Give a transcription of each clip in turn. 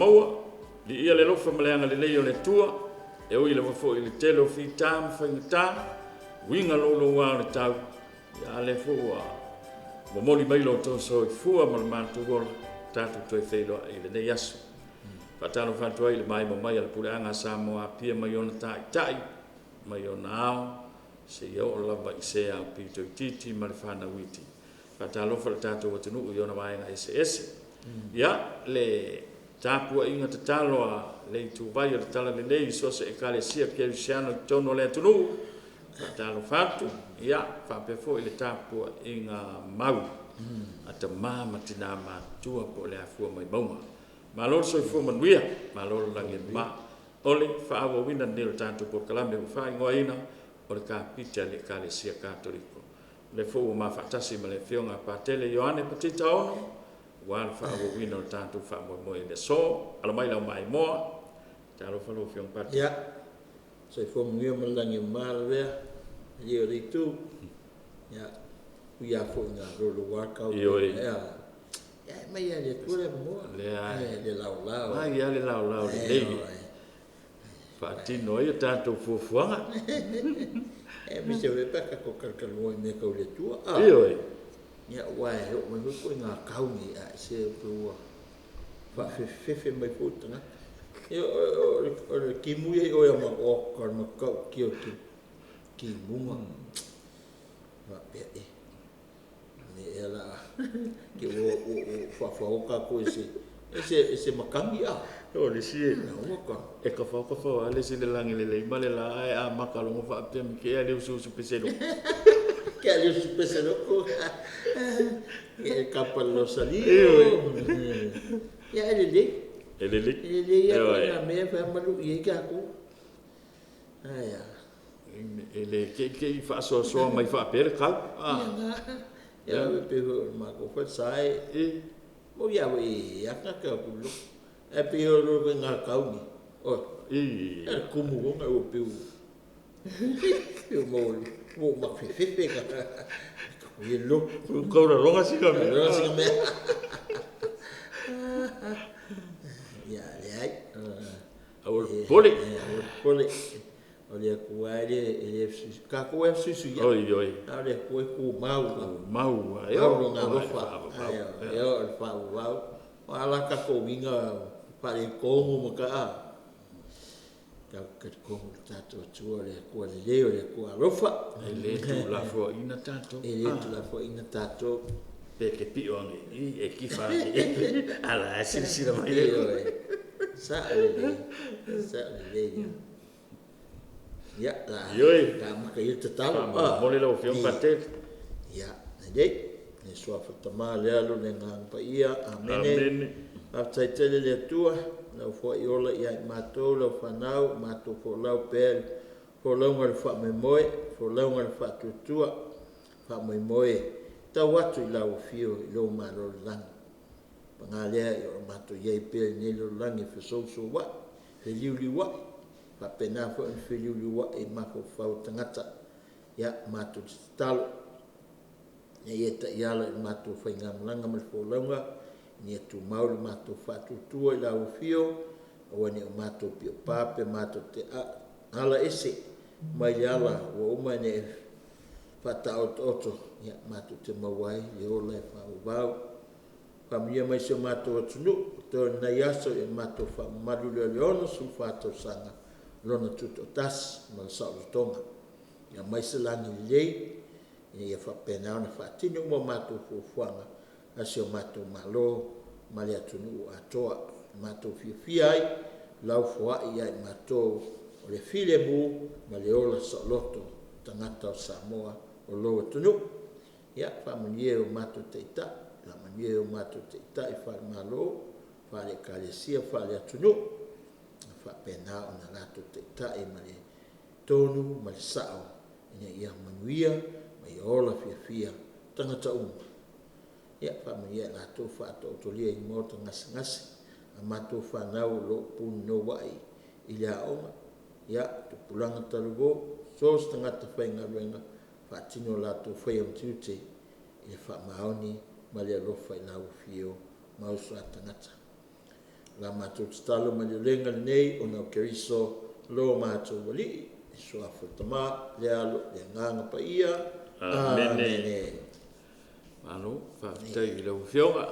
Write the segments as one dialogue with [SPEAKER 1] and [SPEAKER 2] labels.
[SPEAKER 1] maua li ia le lofa maleanga le lei o le tua e oi le fo i le telo fi tam fa ngata winga lo wa le tau ya le fo mo moli mai lo to so fu ma ma tu gol tatu to felo i le yasu patalo fa to i le mai mo mai le pulanga sa mo a pia mai ona tai mai ona se yo la ba se a pito titi ma le fana witi patalo fa tatu o tunu yo na mai nga ss ya le tapu inga tatalo a le tu vai o tala le lei so se Ekalesia Pialusiano tono le tunu patalo fatu ya fa pe fo le tapu inga mau ata mama tina ma tua po le afu mai bauma malor so fo manuia malor langi ma ole fa avo wina nel tanto por kalambe fa ngoina o le Kapite le Ekalesia katoliko le fo ma fatasi ma le fionga patele Yohane petita ono wal fa avo wina o tanto fa mo le so ala mai la mai mo talo fa lo fiong pat
[SPEAKER 2] ya so fo muia ma langi malve ye ritu ya ia fo nga rolo waka ya mai ya le kule mo le lau
[SPEAKER 1] ai ya le lau le fatino ia tanto fufuanga
[SPEAKER 2] mi se ve pa ko kalkalo me ko le tua ya wai ho me ko nga kauni a se pro fa fe mai putana yo o ki muye o ya ma o kar ma ko ki muma va pe ni ela ki o fa o ka ko ese makangi a
[SPEAKER 1] o le si
[SPEAKER 2] o ka
[SPEAKER 1] e ka fa ale se le langi le male la a makalo mo fa pe ke ale su peselo
[SPEAKER 2] que ali su peselo ko e kapalo sali ya ele ya me fa malu ye ka ko aya
[SPEAKER 1] ele ke fa so mai fa per ka
[SPEAKER 2] ya pe ma ko fa sai mo ya we ya ka ku lu e pe ro nga ka ni o ku mu ngo o pe mo ma fe ka ye lo
[SPEAKER 1] ko ronga si ka me
[SPEAKER 2] ya ai
[SPEAKER 1] awol poli
[SPEAKER 2] olha ku ele ka ku é susu ya
[SPEAKER 1] oi
[SPEAKER 2] olha ku mau
[SPEAKER 1] eu
[SPEAKER 2] não fa eu fa ala ka ko winga pare como mo ka como tato tu olha ku le ku alofa
[SPEAKER 1] ele tu la fo ina
[SPEAKER 2] tato
[SPEAKER 1] perché pione e chi fa alla si da mai
[SPEAKER 2] sa le ya la ma ka yita talo
[SPEAKER 1] mo le lo fion patel
[SPEAKER 2] ya dei ne so fa tama le alo le ngang pa ia amene afta tele le tua la fo iola ia mato lo fanau mato fo lau pel fo lau ngal fa me moe fo lau ngal fa tutua fa me moe ta watu la fio lo malo lang pangalia yo mato ye pel ni lo lang fe so wa fe liuli wa pa pena fo fe liuli wa e ma fo fa tangata ya mato talo ye ta yala mato fa ngam langa mal fo longa ni tu maul mato fa tutua la fio o ni mato pio pape mato te ala ese mai yala o mane fata oto ya mato te mawai yo le fa ubau famia mai se mato tunu to na yaso e mato fa malu le ono su fato sanga lona tuto tas mal sa tonga ya mai se lani lei ia fa pena na fa tinu mo mato fu fuanga asio mato malo mali atunu atoa mato fiai lau fua ia mato o le file bu mali ola sa loto tangata Samoa o lo tunu ya fa manie o mato teita la manie o mato teita e fa malo fa le Ekalesia fa le atunu fa pena ona lato teita e mali tonu mali sao ia manuia mai ola fia tangata ya fa manie la to fa to lia i mo ngas mato fa nau lo pun no wai ila o ya tu pulang talugo so tangata fa ngaluenga fa tino la to fa yam tute e fa maoni mali lo fa na fio mau so tangata la mātou talo ma le lenga nei o na keriso lo mātou wali so a futama le alo le nganga pa ia amen
[SPEAKER 1] anu fa tai le fionga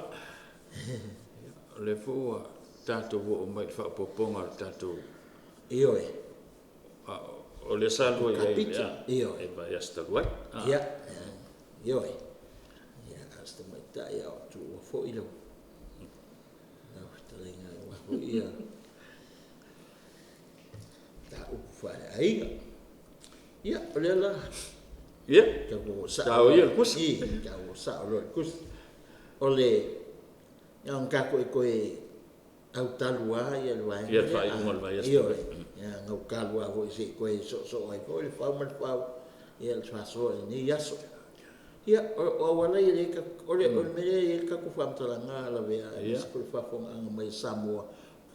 [SPEAKER 1] le fua tato o mai fa poponga tato
[SPEAKER 2] ioi
[SPEAKER 1] o le salvo
[SPEAKER 2] Kapite
[SPEAKER 1] ia e vai hasta luai
[SPEAKER 2] ia ioi ia hasta mai tai au tu o fo ilo na talenga o fo ia ta upu fa ai ia ole la
[SPEAKER 1] ia
[SPEAKER 2] ka go sa
[SPEAKER 1] tau ia kus
[SPEAKER 2] ka go sa lo kus ole yang ka ko au talua ia luai
[SPEAKER 1] ia fai un al vai hasta
[SPEAKER 2] ya ngau kalua ho se ko so ai ko le fa mal fa ia le fa so ni yaso ia o wala ile ka ole me ile ka ku fam tala nga la vea ko fa fo ang mai Samoa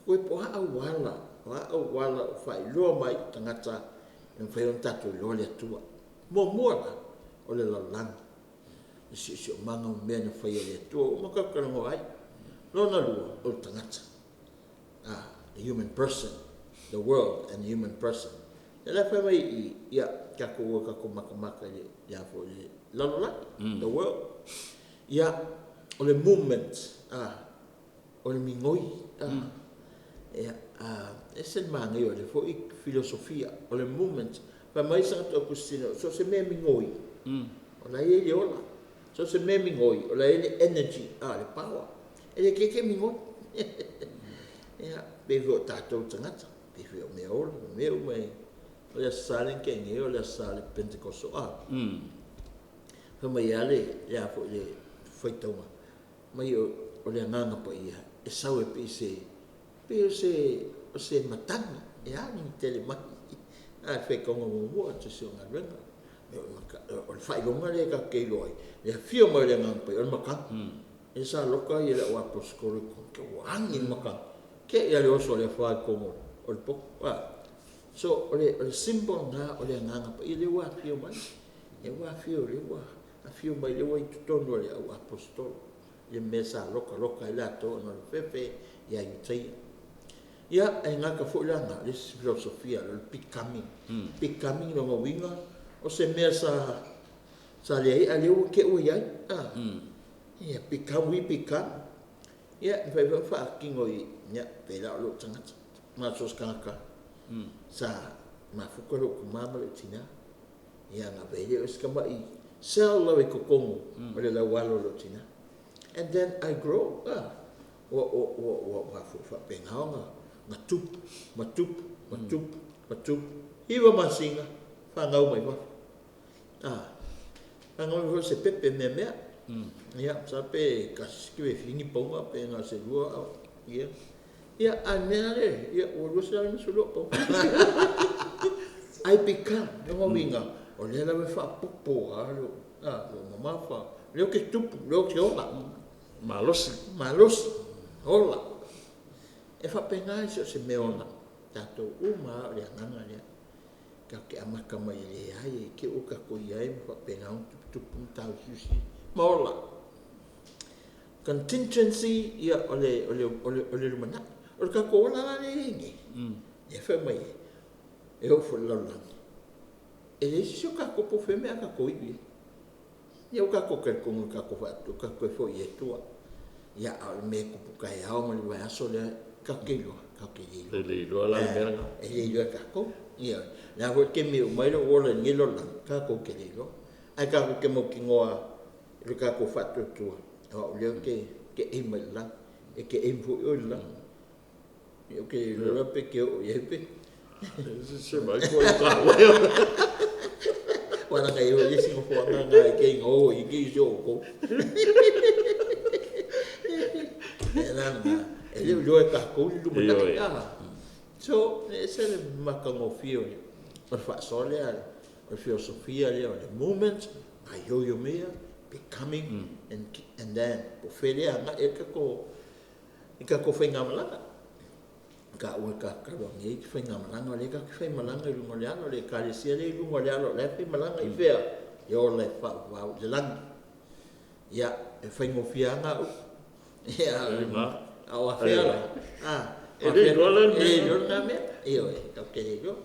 [SPEAKER 2] ko po ha wala fa lo mai tangata en fa un tatu lo le tua mo la ole la lang si manga me na fa ile tua mo ka ngo ai lo na lu o tangata the human person, the world and the human person. La fa mai ia ka ko maka ya fo the world. Ia o le movement o le mingoi ese manga yo le fo filosofia o le movement pa mai sa to kusino so se me mingoi o la ye ola so se me mingoi o la ele energy le power ele ke mingoi ia bevo tato tangata bevo me mai o le salen ke nge o le sale pentecosto fa mai ale ya fo le foi toma mai o le nganga pa ia e sau e pe se matanga ia ni tele mai fe kongo mo te se nga renga o fai longa le ka ke loi le fio mai le nganga pa o maka e sa loka ia le wa poskoro ko wangi maka ke ia le oso le fai kongo o le poko so o le symbol na o le nganga pa ile wa fio mai e wa fio le wa a fio mai le wa i tutono le au apostolo le mesa loka ila to no fefe ia yutai ia e ngaka fo langa le filosofia le becoming no winga o se mesa sa le ale o ke o ia ia become ia fa kingo ia pela lo tanga ma sos kaka sa ma fuko lo mama le tina ia na vele o skamba I sel lo ko kongo ole la walo lo tina and then I grow wa fa penga matup iwa masinga fa ngau mai wa ngau se pepe me ia sape kaskiwe fini ponga pe na se lua ia anere ia o lo sa ni solo po ai pika no winga o le la fa popo alo mama fa le ke tup le ke ola malos ola e fa penga se meona tato uma le nganga le ka ke amaka mai le ai ke o ka ko ia fa penga tup tau susi mola contingency ia ole mana o ka ko la le ngi e fa mai e o fo la e le si ka ko po fe me ka ko I ia o ka ko ka ko fa to ka ko fo ye tua ia al me ko ka ia o mo le aso le ka ke lo
[SPEAKER 1] la merga
[SPEAKER 2] e le ka ko ia la ho ke me o mai lo o le ngi lo la ka ko ke lo ai ka ko ke mo ki ngoa le ka ko fa to tua o le ke e mai la e ke e fo o la io che lo perché io
[SPEAKER 1] se mai ko ka
[SPEAKER 2] wana ngai o isi ko wana ngai ke ngo I ki jo ko ele lo ka ko lu mata so ese le makango fio per fa sole al filosofia le movement ayo yo mea becoming and then po fele anga e ka ko fenga malanga ka o ka lo ngi fenga malanga le ka fenga malanga lu ngoliano le Ekalesia le lu ngoliano le fenga malanga I fea yo le fa wa de lang ya e fenga fianga ya au afela
[SPEAKER 1] e le gola
[SPEAKER 2] na me io ka ke yo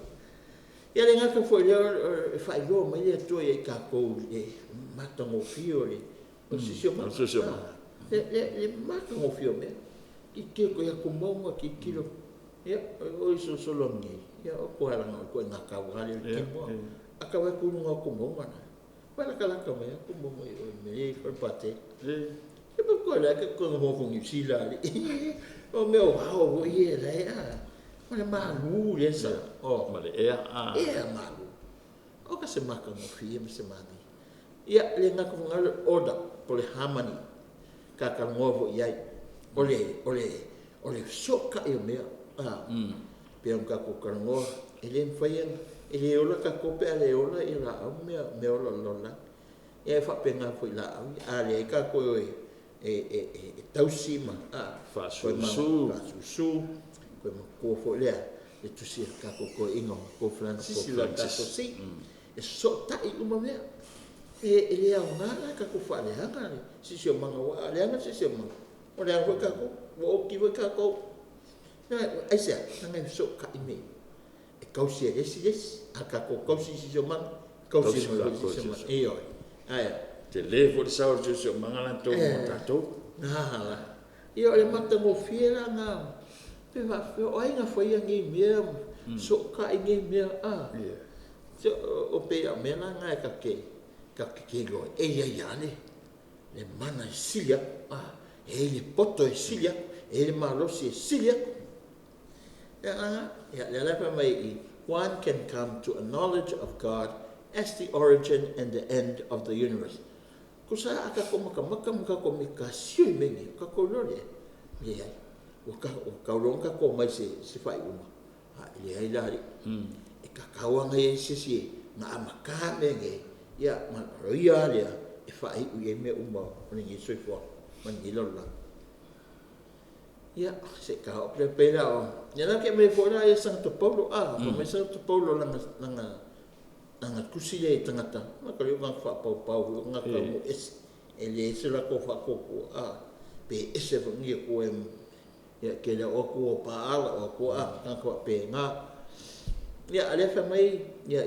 [SPEAKER 2] ia le ngaka foi le fa yo mai le to e ka ko e matango fio le o si le matango fio me ki ke ko ya ko mo ki kilo ia o iso solo ngi ia o ko ala no ko na ka wa le ki mo aka wa ku no ko mo mana para kala ka me ko mo me ko pate e po ko la ke ko mo ko ni sila o meu o ia la mana malu le sa
[SPEAKER 1] ma le
[SPEAKER 2] malu o ka se maka mo fie me se mani ia le ngaka ngal oda po le hamani ka ka ngovo ia ole soka e me pe un ka ko ka ngo ele faien ele ola ka ko pe ale ola e la me ola lola e fa pe nga foi la ale ka ko e tausima
[SPEAKER 1] fa su
[SPEAKER 2] ko ko fo le e tu si ka ko ingo ko Francis Laudato Si e so ta i uma me e le a ngana ka ko fa le hanga si si manga wa le hanga si si manga o le ko ka ko o ki ka ko na ai se nga so ka i me e kausi e si aka ko kausi si si manga kausi si manga e yo ai
[SPEAKER 1] te le fo sa o si manga la to tato
[SPEAKER 2] io le mata mo fiera na pe va o ai na foi ngi me so ka ngi me so o pe a me na nga ka ke go e ya le mana silia e le poto e silia e le malo si silia ya le pa mai one can come to a knowledge of God as the origin and the end of the universe. Kusa aka ko maka ko mika siu mengi ka ko lole ye o ka ronga ko mai se fai uma le ai dali e ka kawanga ye si na amaka mengi ya ma roia le e fai u ye me uma ni soi fo man ni lola ya se ka o prepara o ya na ke me fora ye Santo Paulo ko me Santo Paulo nanga kusile tangata ma ka yo fa pau nga ka mo ele se la ko fa ko pe ese ngi ko ya ke la o ko pa ala o ko ka ko pe nga ya ale fa mai ya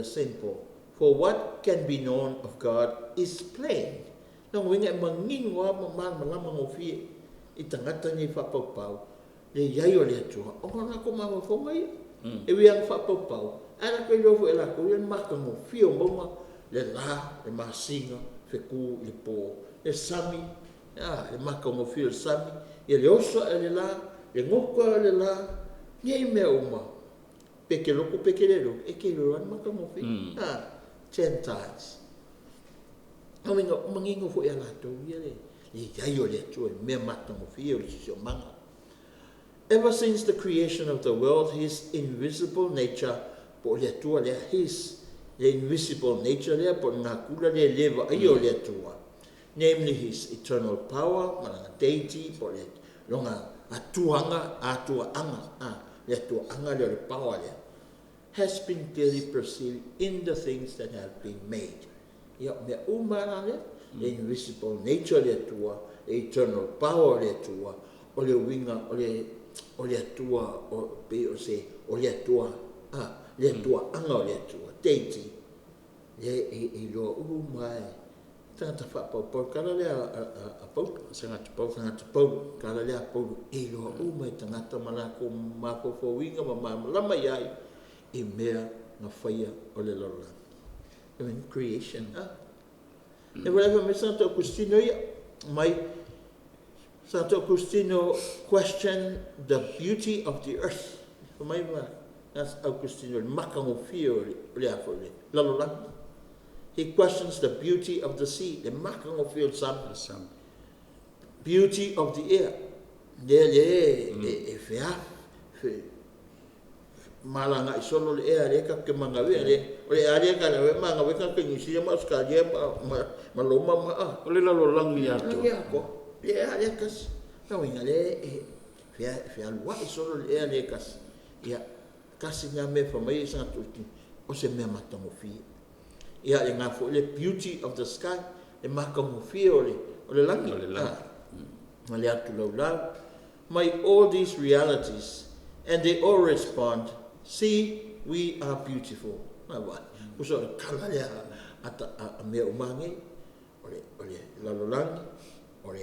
[SPEAKER 2] simple for what can be known of God is plain nang winga mangin wa ma mo fi itangata ni fa pau le yayo le tu o na ko ma fo mai e wi ang fa pau ana ko lo fu la ko yen marka mo fio mo le la le masinga fe ku le po le sami le marka mo fio sami e le oso le la le ngoko le la ni me uma peke lo ku peke le lo e ke lo an marka mo fi 10 times aminga mangingo fu ya la to ye yayo le tu me marka mo fio si manga. Ever since the creation of the world, his invisible nature his invisible nature namely his eternal power, deity, power has been clearly perceived in the things that have been made. The invisible nature eternal power le tua anga le tua deity le lo mai tanta fa po kala le a po sanga po kala le a po e lo mai tanga mala ko ma ko fo winga ma lama yai e mea na faia o le lola in creation e voleva me Santo Agostino mai Santo Agostino questioned the beauty of the earth mai as Agostino makango fio le afole la lola. He questions the beauty of the sea, the makango fio sam beauty of the air le fea malanga solo le air le ka ke mangawe le aria ka le mangawe ka ke ni sia mas ka je maloma ma
[SPEAKER 1] le la lola ngi ato
[SPEAKER 2] le aria kas no ingale fea lua solo le air le kas ya kasi nga me fa mai sa tu o se me matango fi ia le nga fo le beauty of the sky e matango fi o le langi ma le atu lau my all these realities, and they all respond, see, we are beautiful. Kusor kala ya ata me umangi, ole lalolangi, ole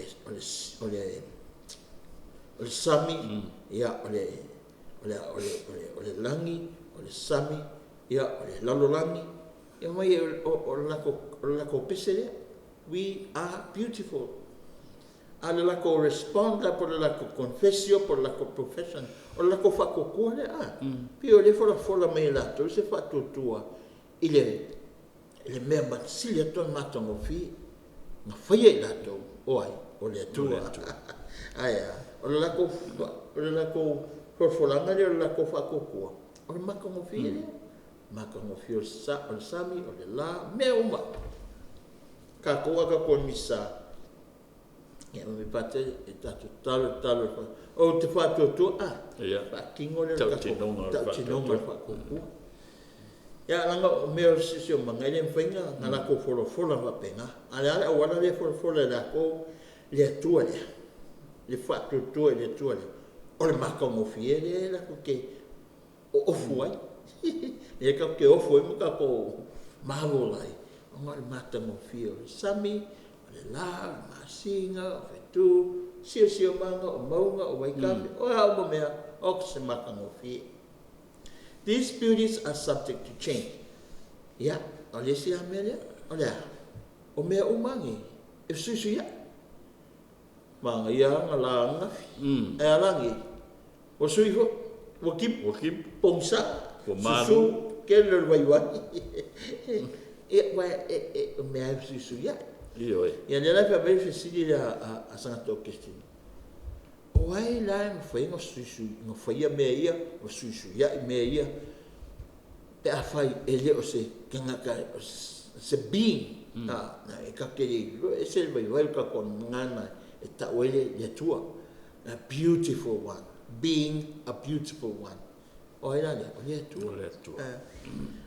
[SPEAKER 2] sami, ya ole langi, ole sami, ya ole lalolangi, ya mai ole lako pisere. We are beautiful. Ale lako responda por lako confessio, por lako profession, o lako fakokua le Pio le fola me lato, se fatutua, ile mea matsilia ton matongo fi, na faye lato, oai, o le atua. Aya, o lako forfolanga le o lako fakokua. O le makongo fi le, makongo fi o sami, o le la, mea uma. Ka koa ka kon misa. Ya me pate tatu talo o te fatu tu fa kingo le ka tinonga fa ku ya langa me o sisio mangale mfenga ngala ko fola va penga ala wala le fola la ko le tuale le fatu tu le tuale o le maka mo fiere la ko ke o fuai e ka ke o fuai mo ka ko mavolai o ngal mata mo fiore sami la masinga fetu sio manga o maunga o waikafe o hao mea o se makango fi. These beauties are subject to change. Ya, o le si amelia, o lea, o mea umangi, e suisu ya. Manga ia ngala ngafi, e alangi, o suifo, o kim, pongsa, susu, ke le waiwani. E mea e suisu ya. Ya le lai fa mai fesili a sanga to kestino. O ai lai mo fai ngo suisu, ngo fai me ia, o suisu ya me ia. Pe a fai ele o se kanga ka se being na e ka ke e se vai ka kon ngana e ta wele le tua. A beautiful one, being a beautiful one. O ai lai o le tua.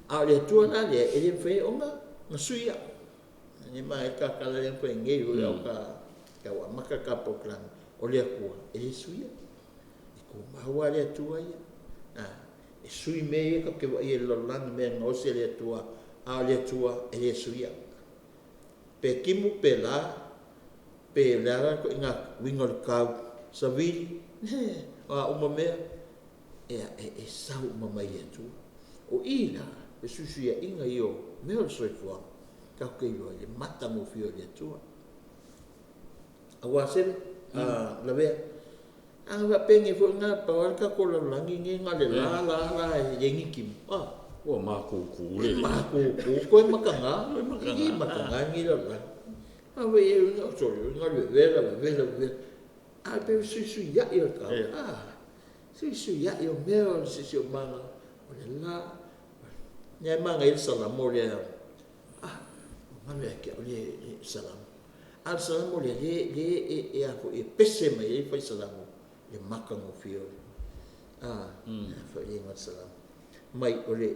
[SPEAKER 2] A le tua na le ele fai o nga suia. Ni mai ka kala yang ko ngai o ka wa maka ka poklan o le ko e suia e ko mawa le tua ia e sui me ka ke wa ie lo lang me no se le tua a le tua e suia pe kimu pe la ko nga wingol ka sa vi o mo me e sa o mo mai tu o ina e suia inga io me o so fo ka ke yo le mata mo fio le tua awasen la ve anga penge fo nga pa ka ko la langi nga le la yengi kim
[SPEAKER 1] o ma ku le
[SPEAKER 2] ko makanga ngi la ave e no so nga le ve a pe su ya yo ka su ya yo me su manga o le la ne manga il sala mo le Mame ke ole salam. Al salam le e a fo e pese mai e fai salam le makango fio. Fa e ngat salam. Mai ole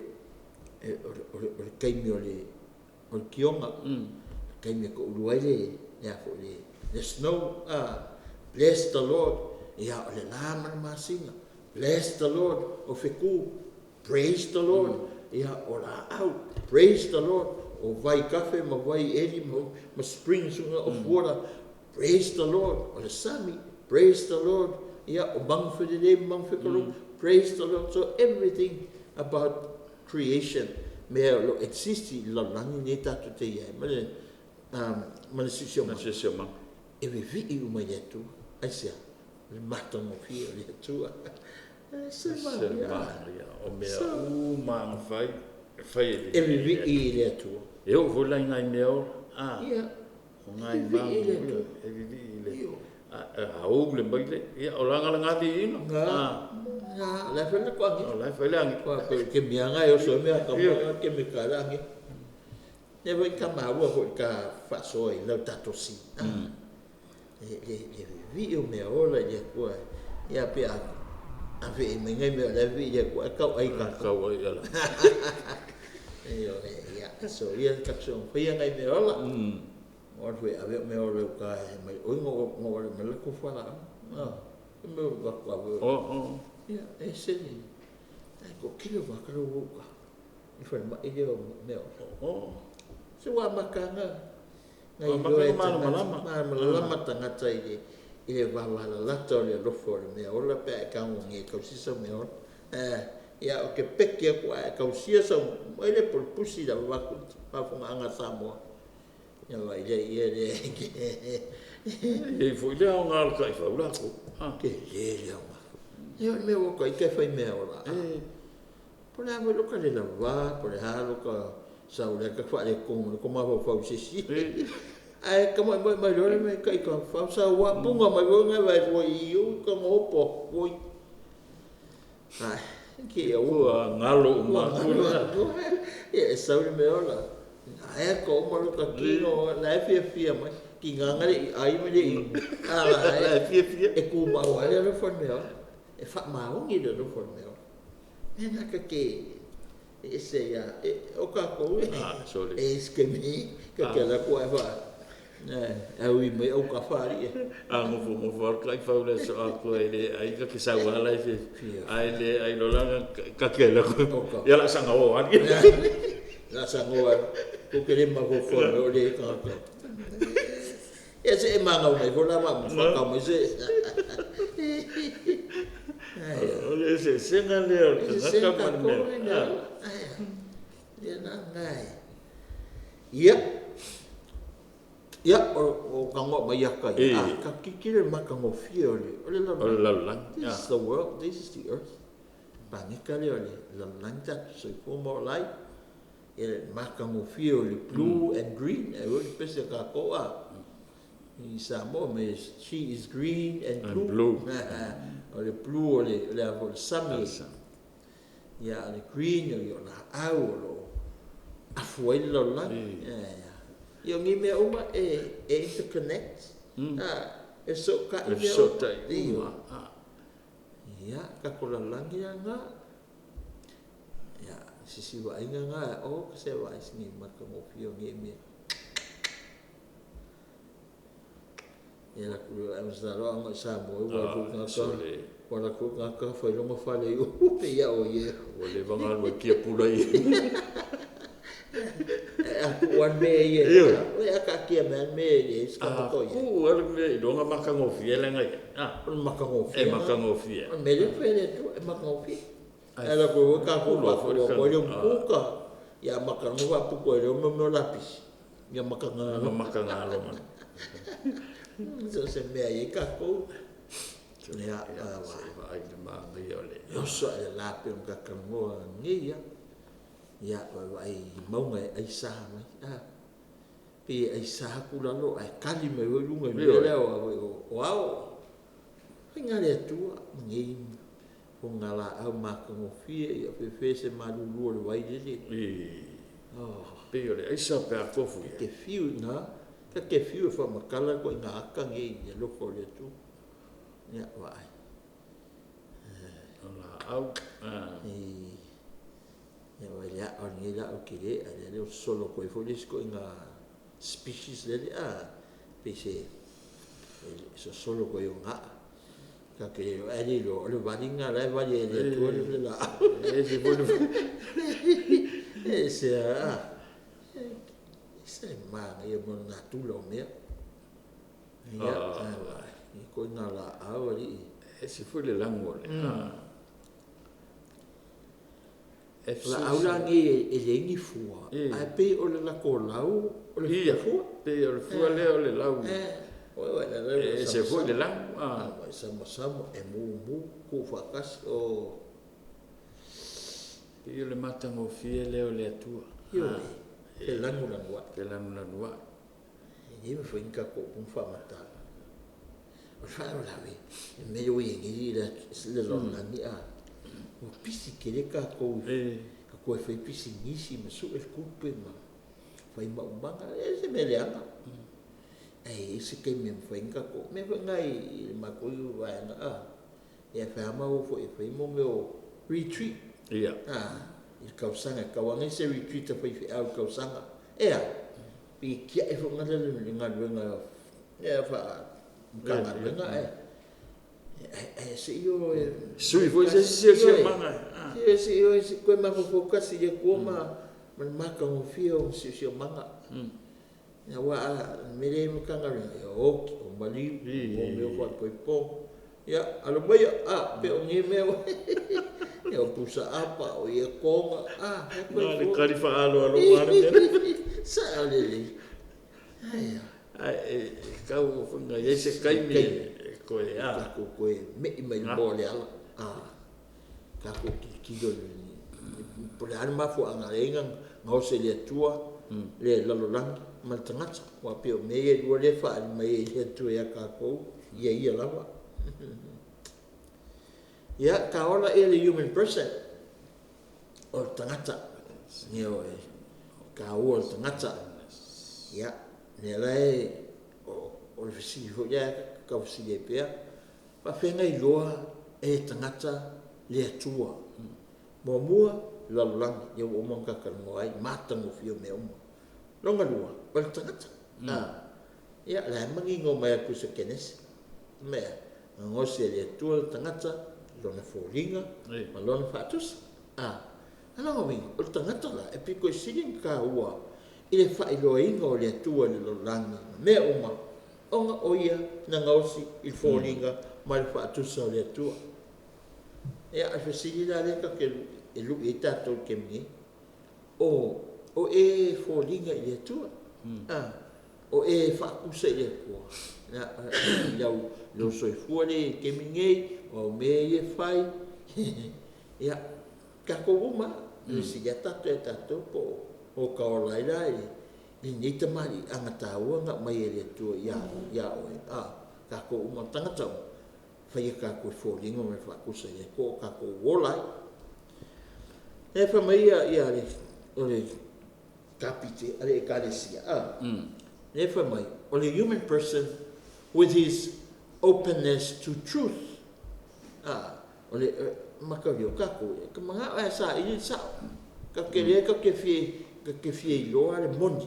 [SPEAKER 2] kaimi ole kionga. Kaimi ko uluaile ya fo le snow. Bless the Lord. Ya ole lama masinga. Bless the Lord o feku. Praise the Lord. Ya ola out. Praise the Lord. O vai kafe, ma vai eri, ma spring sunga of water. Praise the Lord. O le sami. Praise the Lord. Ya o bang for the name, bang for the praise the Lord. So everything about creation me lo existi lo langi ne tatu te ia. Ma le sisio ma. E we vi I uma yetu. Aisia. Le matongo fi le tu. Se Maria.
[SPEAKER 1] O mea u mang fai
[SPEAKER 2] e we vi I le tu.
[SPEAKER 1] Eu vou lá em Ainel. O ngai mang. E vivi ile. A o le baile. O langa ngati ino.
[SPEAKER 2] La fele ko angi.
[SPEAKER 1] La fele angi.
[SPEAKER 2] Ke mianga yo so mea ka ke me karangi. Ne vai ka maua ko ka fa soi Laudato Si. Le vi o me ola ye ko. Ya pe a ve me ngai me la vi ye ko ka ai ka.
[SPEAKER 1] Ka ai ala.
[SPEAKER 2] So ia kapsong pia ngai me ola or we ave me ola ka mai o ngo me la ko fala me wakawe. Ia, seli. Ai ko kilo wakaro wuka. I whai mai leo meo. Se wā makanga. Ngai loe malama tangata i le wawala lata o le rofo le mea ola pe e kaunga nge kausisa mea ola. Ia o ke peki a kua e kausia sa mai le pusi la waku pafunga anga Samoa. Ia wai le ia le
[SPEAKER 1] e foi lea o ngā alka i whaurako.
[SPEAKER 2] Ke lea o ngā. Ia mea waka i kai whai mea ola. Po le ame loka le la wā, po le haa loka sau le ka wha le konga, ko mawa whau sisi. Ai, ka mai lore me kai ka whau sa wā punga mai wonga vai fo i u ka ngopo, woi. Ai, ki e
[SPEAKER 1] ua ngalo umakula.
[SPEAKER 2] Ia, e sau le me ola. Ai, ka oma loka kino, la e fia mai, ki nganga le ai me le i. La e fia. E ku maua le alo whan me ola. E wha maungi le alo whan me ola. Mena ka ke e se ya o ka ko e skemi ka ke la ko eva ui me o ka fari
[SPEAKER 1] mo for kai faule so ko ele ai ka sa wala ai ai lo la ka ke la ko ya la sanga o ani
[SPEAKER 2] la sanga o ko ke le ma ko for o le ka ka e se manga o ko la ma ka mo se
[SPEAKER 1] Olha esse sengaleo,
[SPEAKER 2] ka kapanme. Ia na ngai. Ia o kango mai aka. Ka kikire makango fiore.
[SPEAKER 1] Olala.
[SPEAKER 2] This is the world, this is the earth. Panika le ole, la lanta so como light. Ia makango fiore blue and green. E oi pese ka koa. I Samoa me she is green and blue. O le blue o le avol sami. Ia le green o na au lo afuai lo la. Ia ngi me uma e interconnect. E so ka i me o. Ia ka kola langi nga. Ia sisi wa inga nga o se wa isngi makango fio ngi me. Ia la ku am sa ro ang sa mo wa ku nga ka wala ku nga ka foi lo mo fale u pe ia o ye
[SPEAKER 1] o le vanga lo ki pula i
[SPEAKER 2] wan me ye o ya ka ki me ye ska to ye
[SPEAKER 1] o al me do nga makango fi ele nga makango fi
[SPEAKER 2] me le fe le tu makango fi ala ku ka ku lo fo le ku ka ya makango wa pu ko le mo lapis ya makango
[SPEAKER 1] lo man
[SPEAKER 2] so se me ai ka ko ya
[SPEAKER 1] ai de ma me ole
[SPEAKER 2] yo so la pe un ka mo ngi ya ai mau ngai ai sa mai pe ai sa ku la lo ai kali me wo lunga le o wow pinga le tu ngi ko ngala au ma ko fie ya fe se ma lu le vai de
[SPEAKER 1] pe ole ai sa pe ko fu
[SPEAKER 2] ke fiu na ke fiu fa makala ko nga aka ngi le ko le tu ya vai
[SPEAKER 1] la au
[SPEAKER 2] ya vai ya on ni la o kile ale le solo ko fo le ko nga species le pe se so solo ko yo nga ka ke ale lo le valinga la vali le tu le la
[SPEAKER 1] se po
[SPEAKER 2] se ma ia mo na tu lo me ia ni ko na la awali
[SPEAKER 1] se foi le lango
[SPEAKER 2] la aula ngi e le ngi fua ai pe o le la ko lau o le fua
[SPEAKER 1] pe o le fua le lau
[SPEAKER 2] o la
[SPEAKER 1] se foi le lango
[SPEAKER 2] sama e mu ko fa kas o
[SPEAKER 1] io le matango fie le o le atua
[SPEAKER 2] ke lango na
[SPEAKER 1] noa
[SPEAKER 2] ni me foi inka ko un fa mata o fa la we me yo ngi le lo na ni o pisi ke le ka ko fai pisi nisi me su el kupe ma fai ma umbanga se me le anga se ke me fai inka ko me ngai ma ko yu wa na e fa ma o fai mo me o retreat il kausanga kawangi se retreat fa fi au kausanga pi kia e fonga le nga fa ka nga se io
[SPEAKER 1] sui foi se manga
[SPEAKER 2] se io se koe mafofokasi ia kua ma maka o fio se manga ya wa mele makanga o mali o meu fa po ya alo mai pe o nge meu o pusa apa o ia konga
[SPEAKER 1] le kalifa alo mare
[SPEAKER 2] sa ale
[SPEAKER 1] ai kau funga ye se kai me koe
[SPEAKER 2] koe me mai bole ala ka ko ki do por ar ma fo anga lenga ngau se le tua le lalo lang mal tangata wa pe me e do le fa mai le tua ya ka ko ia lava ya ka ola ele human person o tangata neo ka o tangata ya ne lai o fisi ho ya ka fisi e pe pa fenga i loa e tangata le tua mo mua la lang ye o mon ka kan mo ai mata mo fio me o longa lua pa tangata ya la mangi ngo mai ku se kenes me ngo se le tua tangata lona folinga ma lona fatus ana ngi o tangata la e piko siling ka ua ile fa ilo inga o le tua le langa me o ma onga oia na ngausi il folinga ma le fatus o le tua e a fesili la le ka ke e lu ita to ke mi o e folinga le tua o e fa kusa le ko na yau lo soi fuole ke mi ngei o me e fai ya ka ko uma si ya tato po o ka o lai lai ni te mari anga taua nga mai ele tu ya o ka ko uma tangata fai ka ko folinga me fa kusa ye ko ka ko wolai e fa mai ya le Kapite ale Ekalesia e fa mai o le human person with his openness to truth ole makario kako ka manga sa ili sa ka kele ka ke fie lo ale mondi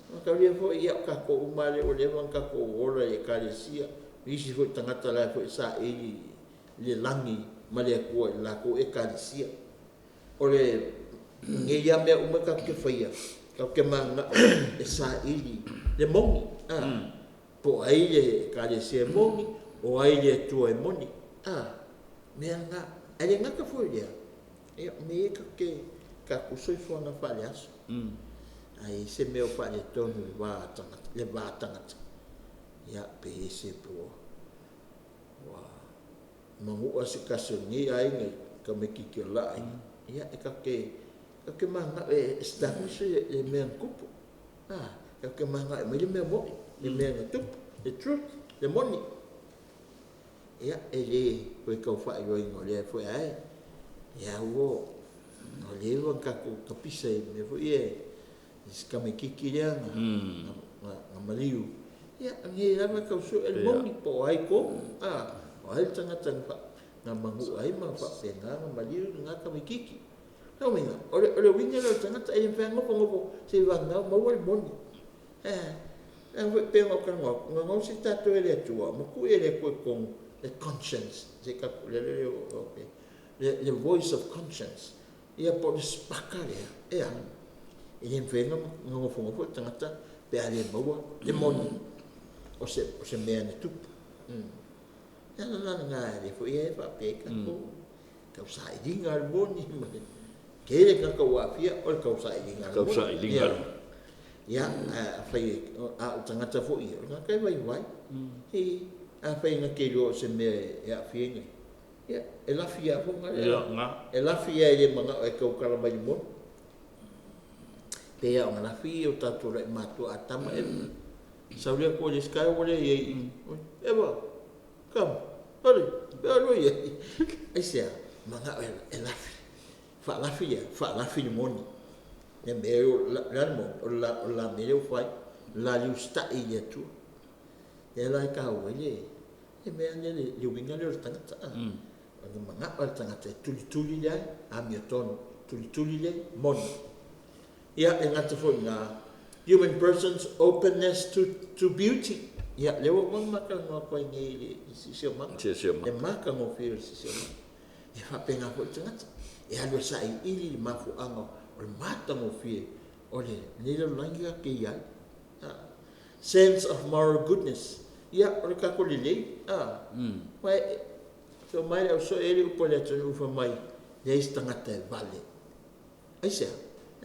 [SPEAKER 2] makario fo ia kako umale ole van kako ora e Ekalesia isi fo tangata la fo sa ili le langi male ko la ko Ekalesia ole nge ya me umaka ke faia ka ke manga e sa ili le mongi po ai le Ekalesia mongi o ai le tu e mongi me nga ele nga ka foi ya me ka kusoi fo na falias ai se me o fale tonu le va tangata ya pe se po wa mangu asikaso ni ai nge ka me ki la ya e ka ke manga e establish e me kupo ka ke manga me le me mo le me nga the truth the money ya ele ko ka fa yo ngole fo ai ya wo no le wa ka ko kapisa me fo ye is ka me kikiria na maliu ya ngi la ka so el moni po ai ko ai tanga tanga na mangu ai ma fa pena na maliu nga ka me kiki no minga ole winga lo tanga ta ele fa ngo se va nga mo el moni pe ngo ka ngo si ta to ele tua mo ku ele ko con the conscience the voice of conscience ia po spakale ele venga ngo fo tangata pe ale mo le moni o se me ane tu ya na nga le fo ia pa pe ka ko ka sai dinga al moni ke le ka wa fia o ka sai dinga ya fai tangata fo ia nga kai vai fai nga ke lo se me ya fienga ya la fia fo nga la fia ele manga e ka kala mai mo pe ya nga fia o tatu re matu atama sauria ko le sky wole ye eba kam ale belo ye isia manga la fia moni ne me la me o fai la lusta ile tu ela ka wele e me ane le winga le tangata anga manga o tangata tuli le a mi ton tuli le mon ya e ngata fo nga human person's openness to beauty Ia leo mang maka no ko ngi sisio mang.
[SPEAKER 1] Sisio mang.
[SPEAKER 2] E maka ngo feel sisio mang. E fa penga ko tangata. E alo sai ili mafu anga o mata ngo feel. Ole ni lo langia ke ia. Sense of moral goodness. Ia o ka ko lile. Mai so mai so ele ko le tonu fa mai. Le tangata vale. Aisa.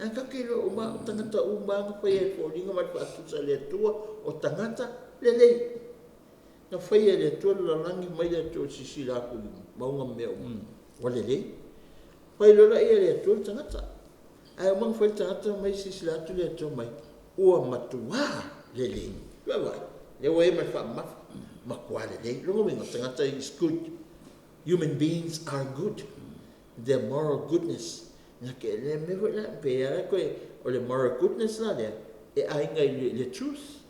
[SPEAKER 2] Ang kakilo uma tangata uma ko ye ko linga mat pa tu sa le tua o tangata lele. Na faia le tua la langi mai le tua sisi la ku maunga meo. Wa lele. Fai lo la ia le tua tangata. Ai mang fai tangata mai sisi la tu le tua mai. Ua matua lele. Wa wa. Le wa e mat fa ma ma kwa lele. Lo mo tangata is good. Human beings are good. Their moral goodness. Nga ke le me la pe ala ko o le moral goodness la le e ai ngai le truth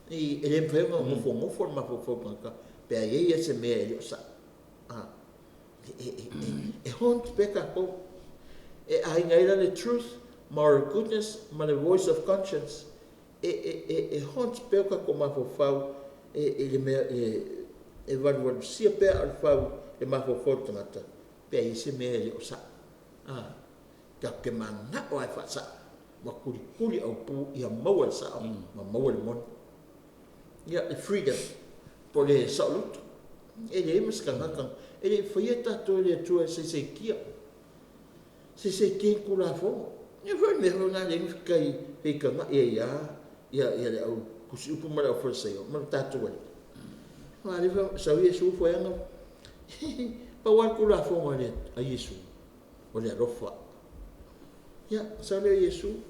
[SPEAKER 2] e le pe mo mo forma po ka pe ai e se me le sa e hont pe ka po e ai ngai la le truth moral goodness ma le voice of conscience e hont pe ka ko ma po fa le me e va lo si pe al fa e ma po tangata pe ai se me le sa ka ke manga o ai fa sa ma kuli au pu ia maua sa ma maua le mon ia the freedom po le sa lut e le mas ka ngaka e le fieta to le tu se kia kula fo e foi me na le kai pe ka ma ia le au kusi pu ma fo se ma ta tu ma le sa ye su fo nga pa wa kula fo ma le a yesu o le rofa ya sa le yesu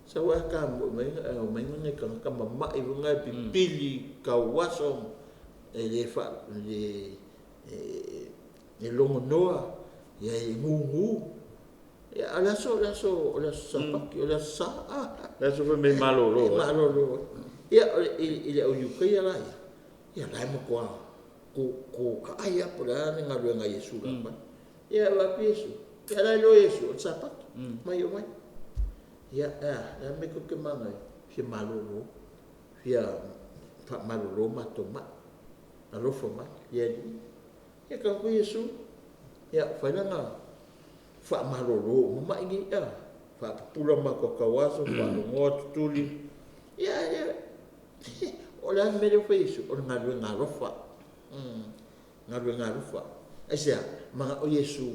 [SPEAKER 2] sa wa ka mo mai ngai ka mama i nga pili ka waso le fa le longo noa ya ngu ya ala so sa pa ki ala sa
[SPEAKER 1] la so me malo
[SPEAKER 2] ya ile o yu ka ya la mo ko ka aya pula nga lo nga yesu la ya wa yesu ya la lo yesu sa pa mai o mai ya me ko ke manga fi malolo fi fa malolo matoma na lo fo ma ya ka ko yesu ya fa nga fa malolo ma ngi fa pula ma ko kawaso fa ngot tuli ya ola me le fa yesu o nga lo fa nga lo fa asia mga o yesu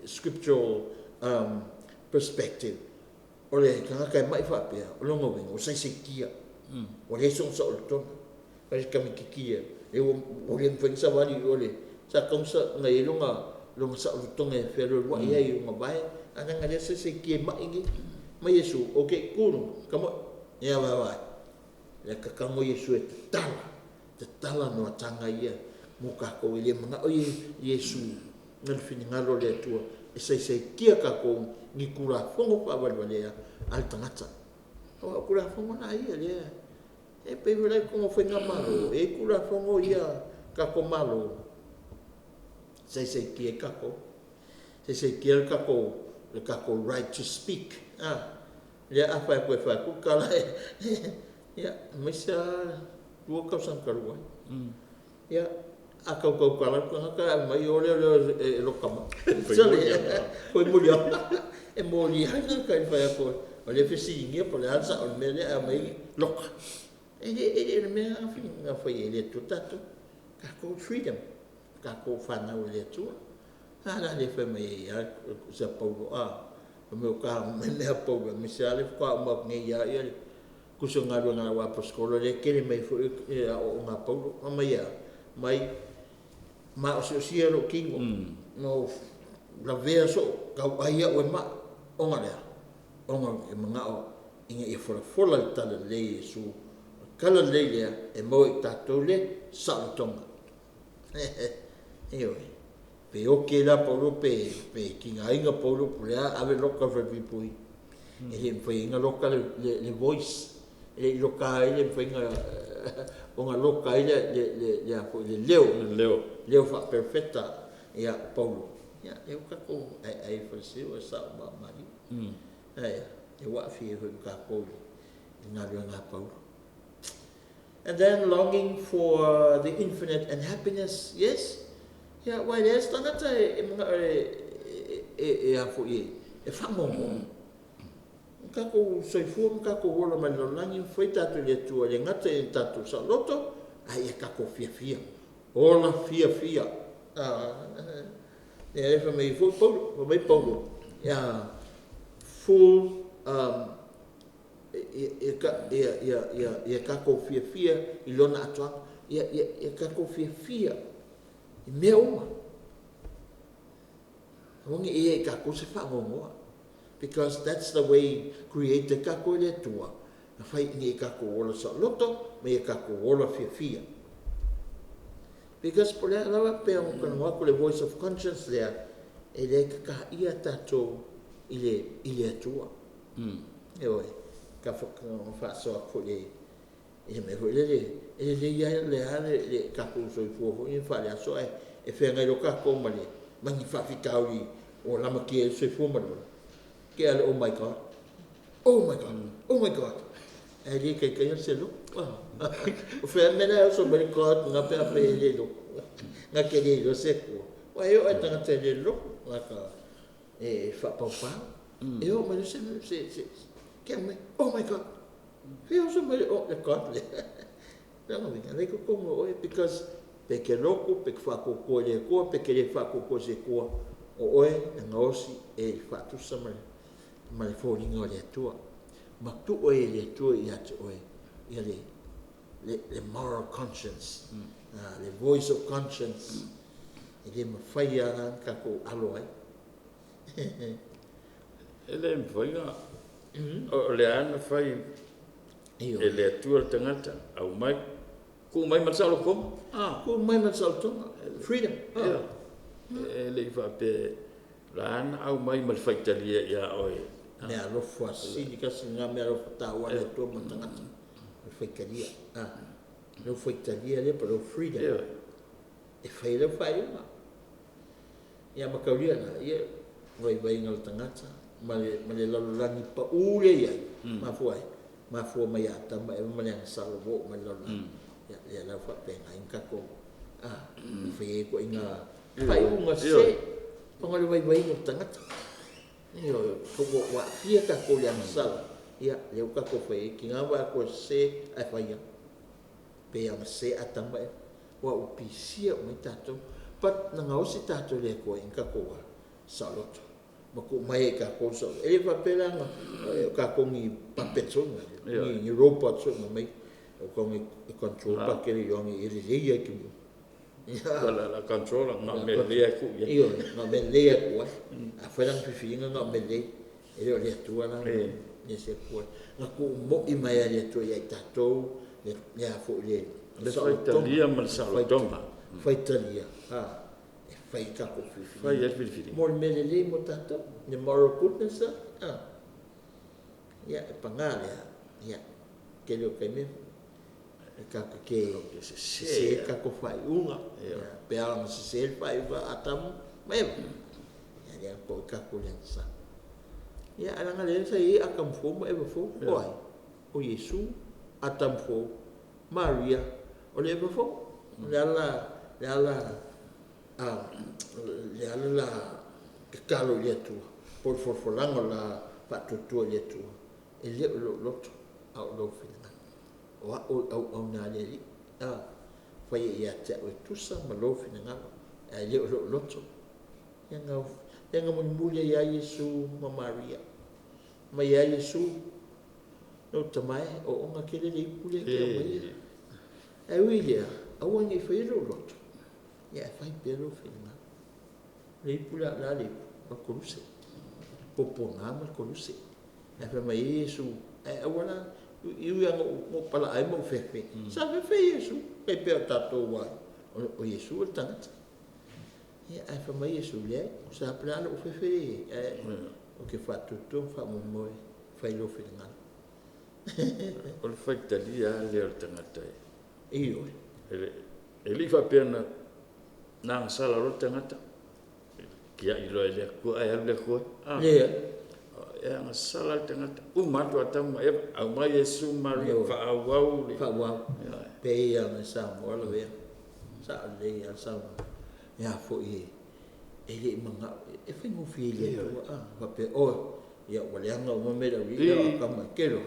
[SPEAKER 2] scriptural perspective ole kanga kai mai fa pe o longo o sai kia o le son so ton pa ka mi kia e o le fen sa wali ole sa kom sa ngai longa sa ton e fe lo wa ia i nga bai ana nga le sai kia mai ngi mai yesu okay kuno kamo ya wa le ka kamo yesu e tala no tanga ia muka ko ile mga o yesu ngal fini ngalo le tua e sai kia ka ko ni kura fongo pa valea al tangata o kura fongo na ia le e pe vele ko foi ngamalo e kura fongo ia ka ko malo sai kia ka ko sai kia ka ko right to speak le apa ko fa ku kala ya misa dua kau sangkarua ya akau kala ka mai ole lo kama foi mulher e molia ka fa ko ole fesi ngia por alza on mele a mai lok e me a foi ele tutato ka ko freedom ka ko fana ole tu ala le fa mai ya sa paulo me ka me paulo me sale ko ma ngi ya kusonga na wa poskolo le kele mai fo o nga paulo mai ma o si ro kingo no la vea so ka ai o ma o nga e mga o inga e fola tala le su kala le e mo ta tole sa tonga pe o ke la paulo pe kinga inga paulo pula ave loka fa pui e le foi inga loka le voice e loka ele foi inga onga loka ile le leo fa perfetta ya paulo ya eu ka ko ai fasi o sa ma mari e wa fi ho ka ko nga paulo And then longing for the infinite and happiness, yes. Yeah, why there's tangata afo e whangongo. Kako soifua kako wola mai lolangi foi tatu le tua le ngata e tatu sa loto ai kako fia. Ola fia. Yeah, for me full yeah, full kako fia ilona atwa kako fia I mea uma wangi kako se whangongoa because that's the way create kako le tua na fai ni kako ola sa loto me kako ola fia because por lawa pe on wako le voice of conscience there ele ka ia tato ile tua oi ka fa so ko le me ho le ia le kako so fo in fa le so e fe ngai lo kako mali mangi fa fikauli o la ma ke so fo ma ke ale oh my god ele ke se lo o fe mena so bari ko nga pe le lo nga ke le se ko wa yo ata te le lo la ka fa pa e o me se ke me oh my god feel so me o le ko le no me le ko como because pe ke loko pe fa ko le ko pe ke le fa ko se ko o nga osi e fa tu sama ma le fo ringo le tua ma tu le tua ia te ia le moral conscience, the voice of conscience. Ele ma fai a kako alo ai.
[SPEAKER 1] Ele me fai o le ana fai ele atua tangata au mai ku mai masalo kom
[SPEAKER 2] ku mai masalo tonga freedom
[SPEAKER 1] ele fa pe la ana au mai mal fai talia ia oi
[SPEAKER 2] me alo fa sindika singa me alo ta wa le to tangata fai talia no fai talia le pero freedom e fai le fai ma ia makaulia na ia vai ngal tangata male lalulangi pa ule ia ma fu mai ata mai yang salvo mai lalu ya la fa pe ngai kako fai ko inga fai unga se pangal vai ngal tangata io ko wa fia kako yang sal ia le kako fai kinga wa ko se ai fai pe yang se atamba wa upisia mai tato pat na ngau si tato le ko inga ko wa saloto maku mai ka ko so e va pela ka ko ni papetso ni robot so mai ko ni control pa ke yo ni ele ia ki
[SPEAKER 1] la control na me le ku
[SPEAKER 2] io no me le ku a fa dan fifinga no me le e le tu ana ni se ku na ku mo I mai le tu ia tato le a fo le
[SPEAKER 1] so italia mal salodonga
[SPEAKER 2] fa italia fai kako fifi
[SPEAKER 1] fai el fifi
[SPEAKER 2] mol melele mo tato ne moral goodness ya pangale ya ke lo que me kako ke se kako fai unga pe ala se fai va atam me ya ko kako lensa ya ala ngale sai akam fo mo eva fo oi o Yesu atam fo Maria o le eva fo la la kalo le tu por forlango la patutu le tu e le lo au lo fina o na le fai ia te o tu sa ma lo fina e le lo yanga mo mulia ya Yesu ma Maria ma ya Yesu no tamai o nga kele le pule ke mai e wilia au ni fai lo ya fai pelo fina le pula la le ma kuruse popona ma kuruse e fa mai Yesu e wala iu yang mo pala ai mo fefe sa fefe Yesu pe pe tato wa o Yesu tangata ya e fa mai Yesu le sa plano fefe o ke fa tutto fa mo fai lo fina
[SPEAKER 1] o fai talia le tangata
[SPEAKER 2] io
[SPEAKER 1] ele fa pena nang sala ro tangata kia ilo ele ko ai le ko ya nga sala tangata mato atam au mai Yesu Maria fa au
[SPEAKER 2] Pei ana Samoa la vea. Sa le al Samoa. Ya fo ele manga e fengo fili va pe o ya wale anga o me la ri ya kama kelo.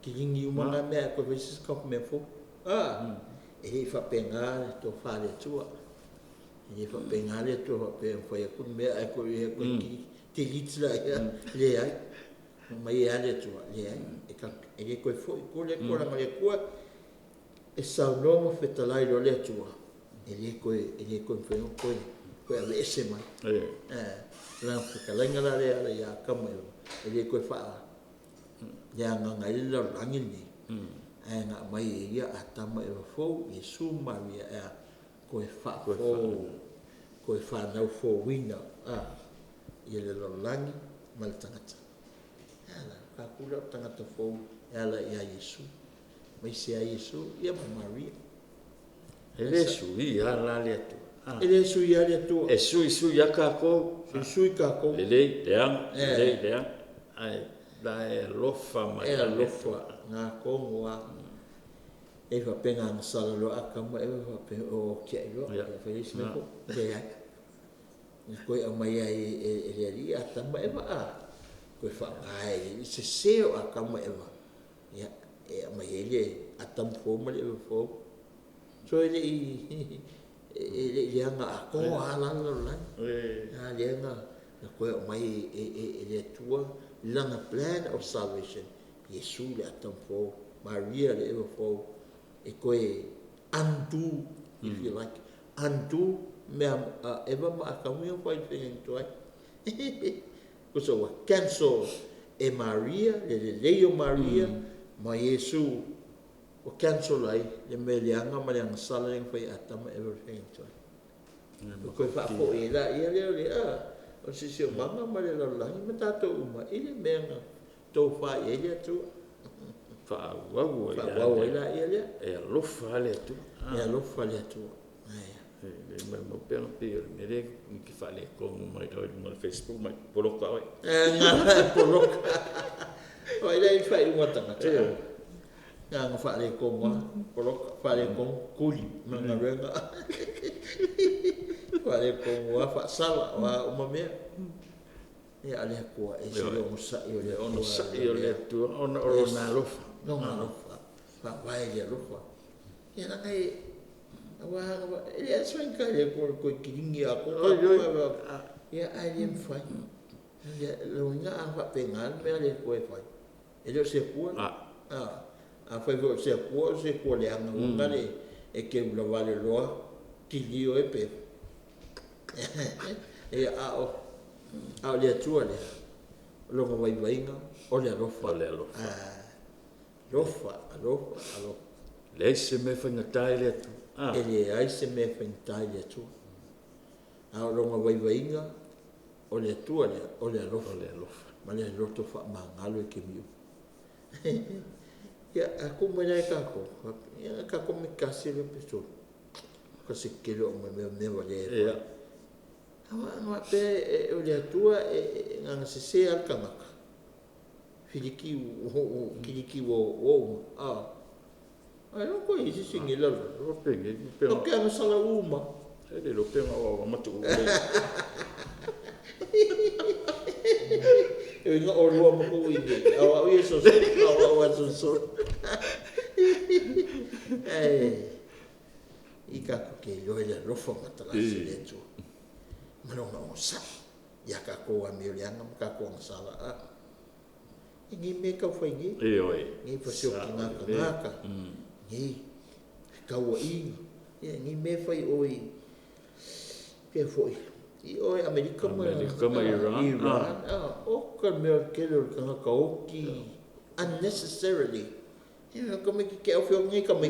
[SPEAKER 2] Kilingi umanga me ko vesis kop me fo. Ele fa penga to fa le tua. Ele fa penga le to pe foi ku me ai ko ki te hitla ya le ai. Mai ale tua le ai. E ko foi ko le ko la mai ko e sa no mo fetalai lo le tua. Ele ko foi ko le ese mai. La ka lenga la le ya kama ele ko fa ya nga ile lo langini. Nga mai ia atama e fo Yesu Maria ko fa na fo winga ile lo langi mal tangata ala ka kula tangata fo ala ya Yesu mai se Yesu ia Maria
[SPEAKER 1] ele su ia la le tu
[SPEAKER 2] ele su ia le tu
[SPEAKER 1] e su ia ka ko
[SPEAKER 2] su ka ko
[SPEAKER 1] le ai la lofa mai
[SPEAKER 2] lofa na ko wa e fa penga na sala lo akama e fa pe o ke lo e feliz me ko de ya ko a mai e ri atama e va ko fa ai se o akama e va ya e mai ele atam fo mai e fo so ele anga ko ala lo la le anga ko mai ele tua langa plan of salvation Yesu le atam fo Maria le e fo e koe undo, if you like, undo mea eva ma akamia whai whengen tuai. Ko so wa cancel e Maria, le leo Maria, ma Yesu, wa cancel ai, le me leanga ma leanga sala leanga whai atama eva whengen tuai. Ko koe whako e la, ia leo le o sisi o manga ma le laulangi, ma tato uma, ile meanga tau whai e lea tua.
[SPEAKER 1] Wau
[SPEAKER 2] ila ia
[SPEAKER 1] e lofa le tu le mo pe me le ki fale ko mai do no Facebook mai poloka oi
[SPEAKER 2] poloka oi le fai uma tanga nga fale ko ma poloka fale ko kuli nga renga fale ko wa fa sala wa uma me e ale ko e se o sa io le
[SPEAKER 1] tu ona na lofa
[SPEAKER 2] no fa vai le lofa ya na kai wa ele é só encalhe com kiringi a ko ya ai em fai ya lo nga fa pengal me le ko fai ele se ko a fai vo se ko le anga ngale e ke lo vale lo kilio e pe e a le tua le lo vai vainga o le lofa lofa
[SPEAKER 1] le se me fa ngatai le tu
[SPEAKER 2] ele ai se me fa ngatai le tu a lo vai vainga o le tua le o le lofa ma le loto fa mangalo ke miu ya aku me le ka ko me kasi le peso ko se kelo me vale
[SPEAKER 1] ya
[SPEAKER 2] ama pe o le tua nga se al kanaka filiki wo ai non ko isi singila
[SPEAKER 1] lo penge
[SPEAKER 2] lo que ana sala uma
[SPEAKER 1] ele lo penga o matu
[SPEAKER 2] eu nga o lo mo ko ide o isso so ika ke lo ele lo fo mata le tu malo no sa ya ka ko a mi leanga ka ko sala Ngi me ka foi ngi. Ngi pasio ngaka. Ngi ka wa i. Ngi me foi oi. Ke foi. I oi America ma
[SPEAKER 1] Iran.
[SPEAKER 2] O ka me ke lo ka oki unnecessarily. Ka me ke o fio ngi ka me.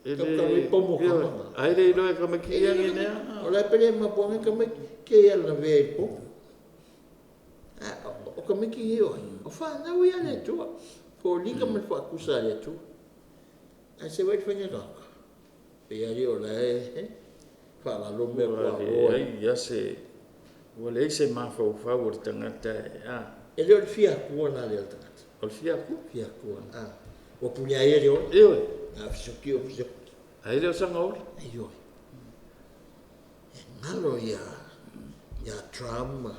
[SPEAKER 2] Ka me pomo ka.
[SPEAKER 1] Ai dei do ka me ki ngi ne.
[SPEAKER 2] Ola pele ma po ka me ke ala ve po. O ka me ki oi. O fa na wi ale tu. Ko linga me fa kusa ale tu. Ai se vai fanya ka. Pe ali ola fa la lo me ko.
[SPEAKER 1] Ai ya se. Wale se ma fa o tangata
[SPEAKER 2] Ele o fia ko na le tangata.
[SPEAKER 1] O fia ko?
[SPEAKER 2] Fia ko. O punya ia rio.
[SPEAKER 1] Ioi.
[SPEAKER 2] Nga fisoki o fisoki.
[SPEAKER 1] Ai leo sanga ora.
[SPEAKER 2] Ioi. Ngalo ia trauma.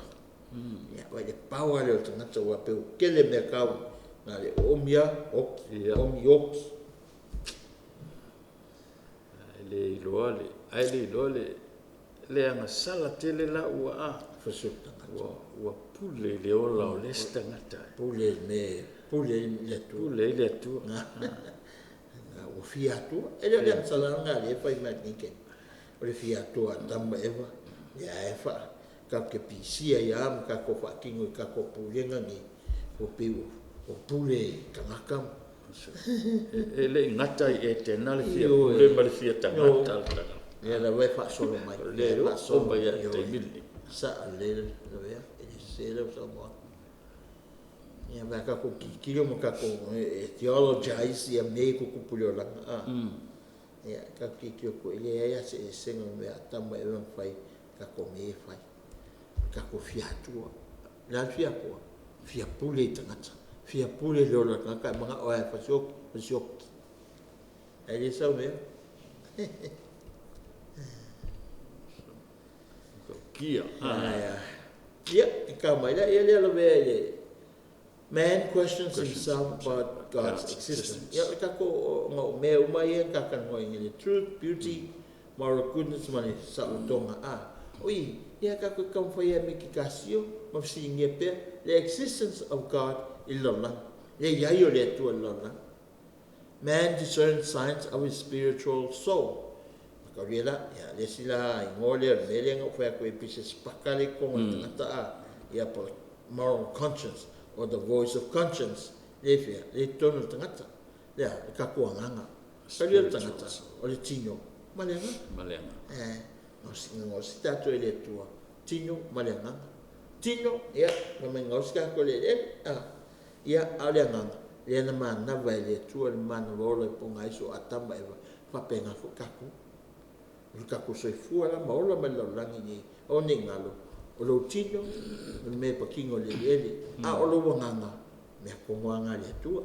[SPEAKER 2] Ia vai le power leo tangata wa pe kele me kau. Nga le omia oki. Omi oki.
[SPEAKER 1] Ai le iloa le anga sala tele la ua a.
[SPEAKER 2] Fasuk tangata.
[SPEAKER 1] Ua pule le ola o le stangata.
[SPEAKER 2] Pule le tu.
[SPEAKER 1] Pule le tu.
[SPEAKER 2] O fiatu. Ele le sala nga le fai matike. O le fiatu a tamba eva. Ya efa. Ka ke pisia ya am ka ko fa kingo ka ko pulenga ni. O piu. O pule kanakam.
[SPEAKER 1] Ele ngata e te nale fia pule ma le fia tangata.
[SPEAKER 2] Ya la vai fa solo mai.
[SPEAKER 1] Le fa solo ya te mili.
[SPEAKER 2] Sa le lo vea. Ele se le so mo. Ya va ka ko kilo mo ka ko theologize ya me ko ko pule la. Ya ka kilo ko ile ya se sengo me atamba e fai ka ko me fai. Ka ko fiatu. La fia ko. Fia pule tangata. Fia pule lo la ka mga o fa sok. Ele sa me.
[SPEAKER 1] Kia.
[SPEAKER 2] Ya, kama ila ia lo be. Man questions himself about God's existence. Ya, ka ko ngo me umai ka kan ngo in the truth, beauty, moral goodness mani sa utonga Oi, ya ka ko kam fa ya me ki kasio, ma singe pe the existence of God illallah. Le ya yo le tu illallah. Man discerns signs of his spiritual soul. Kawiela ya le sila ngole mele ngo fa ko episis pakale ko ngata ya por moral conscience or the voice of conscience le fia le tono tangata ya ka ko nganga kawiela tangata o le tino malenga no singo sita to le tua tino malenga tino ya no me ngoska ko le ya ale nganga le na mana vai le tua le mana volo e ponga iso atamba eva fa penga fo kaku Ka ko soi fuala ma ola ma lo langi ni o ni ngalo o lo tino me pa kingo le o lo wanganga me ko wanga le tua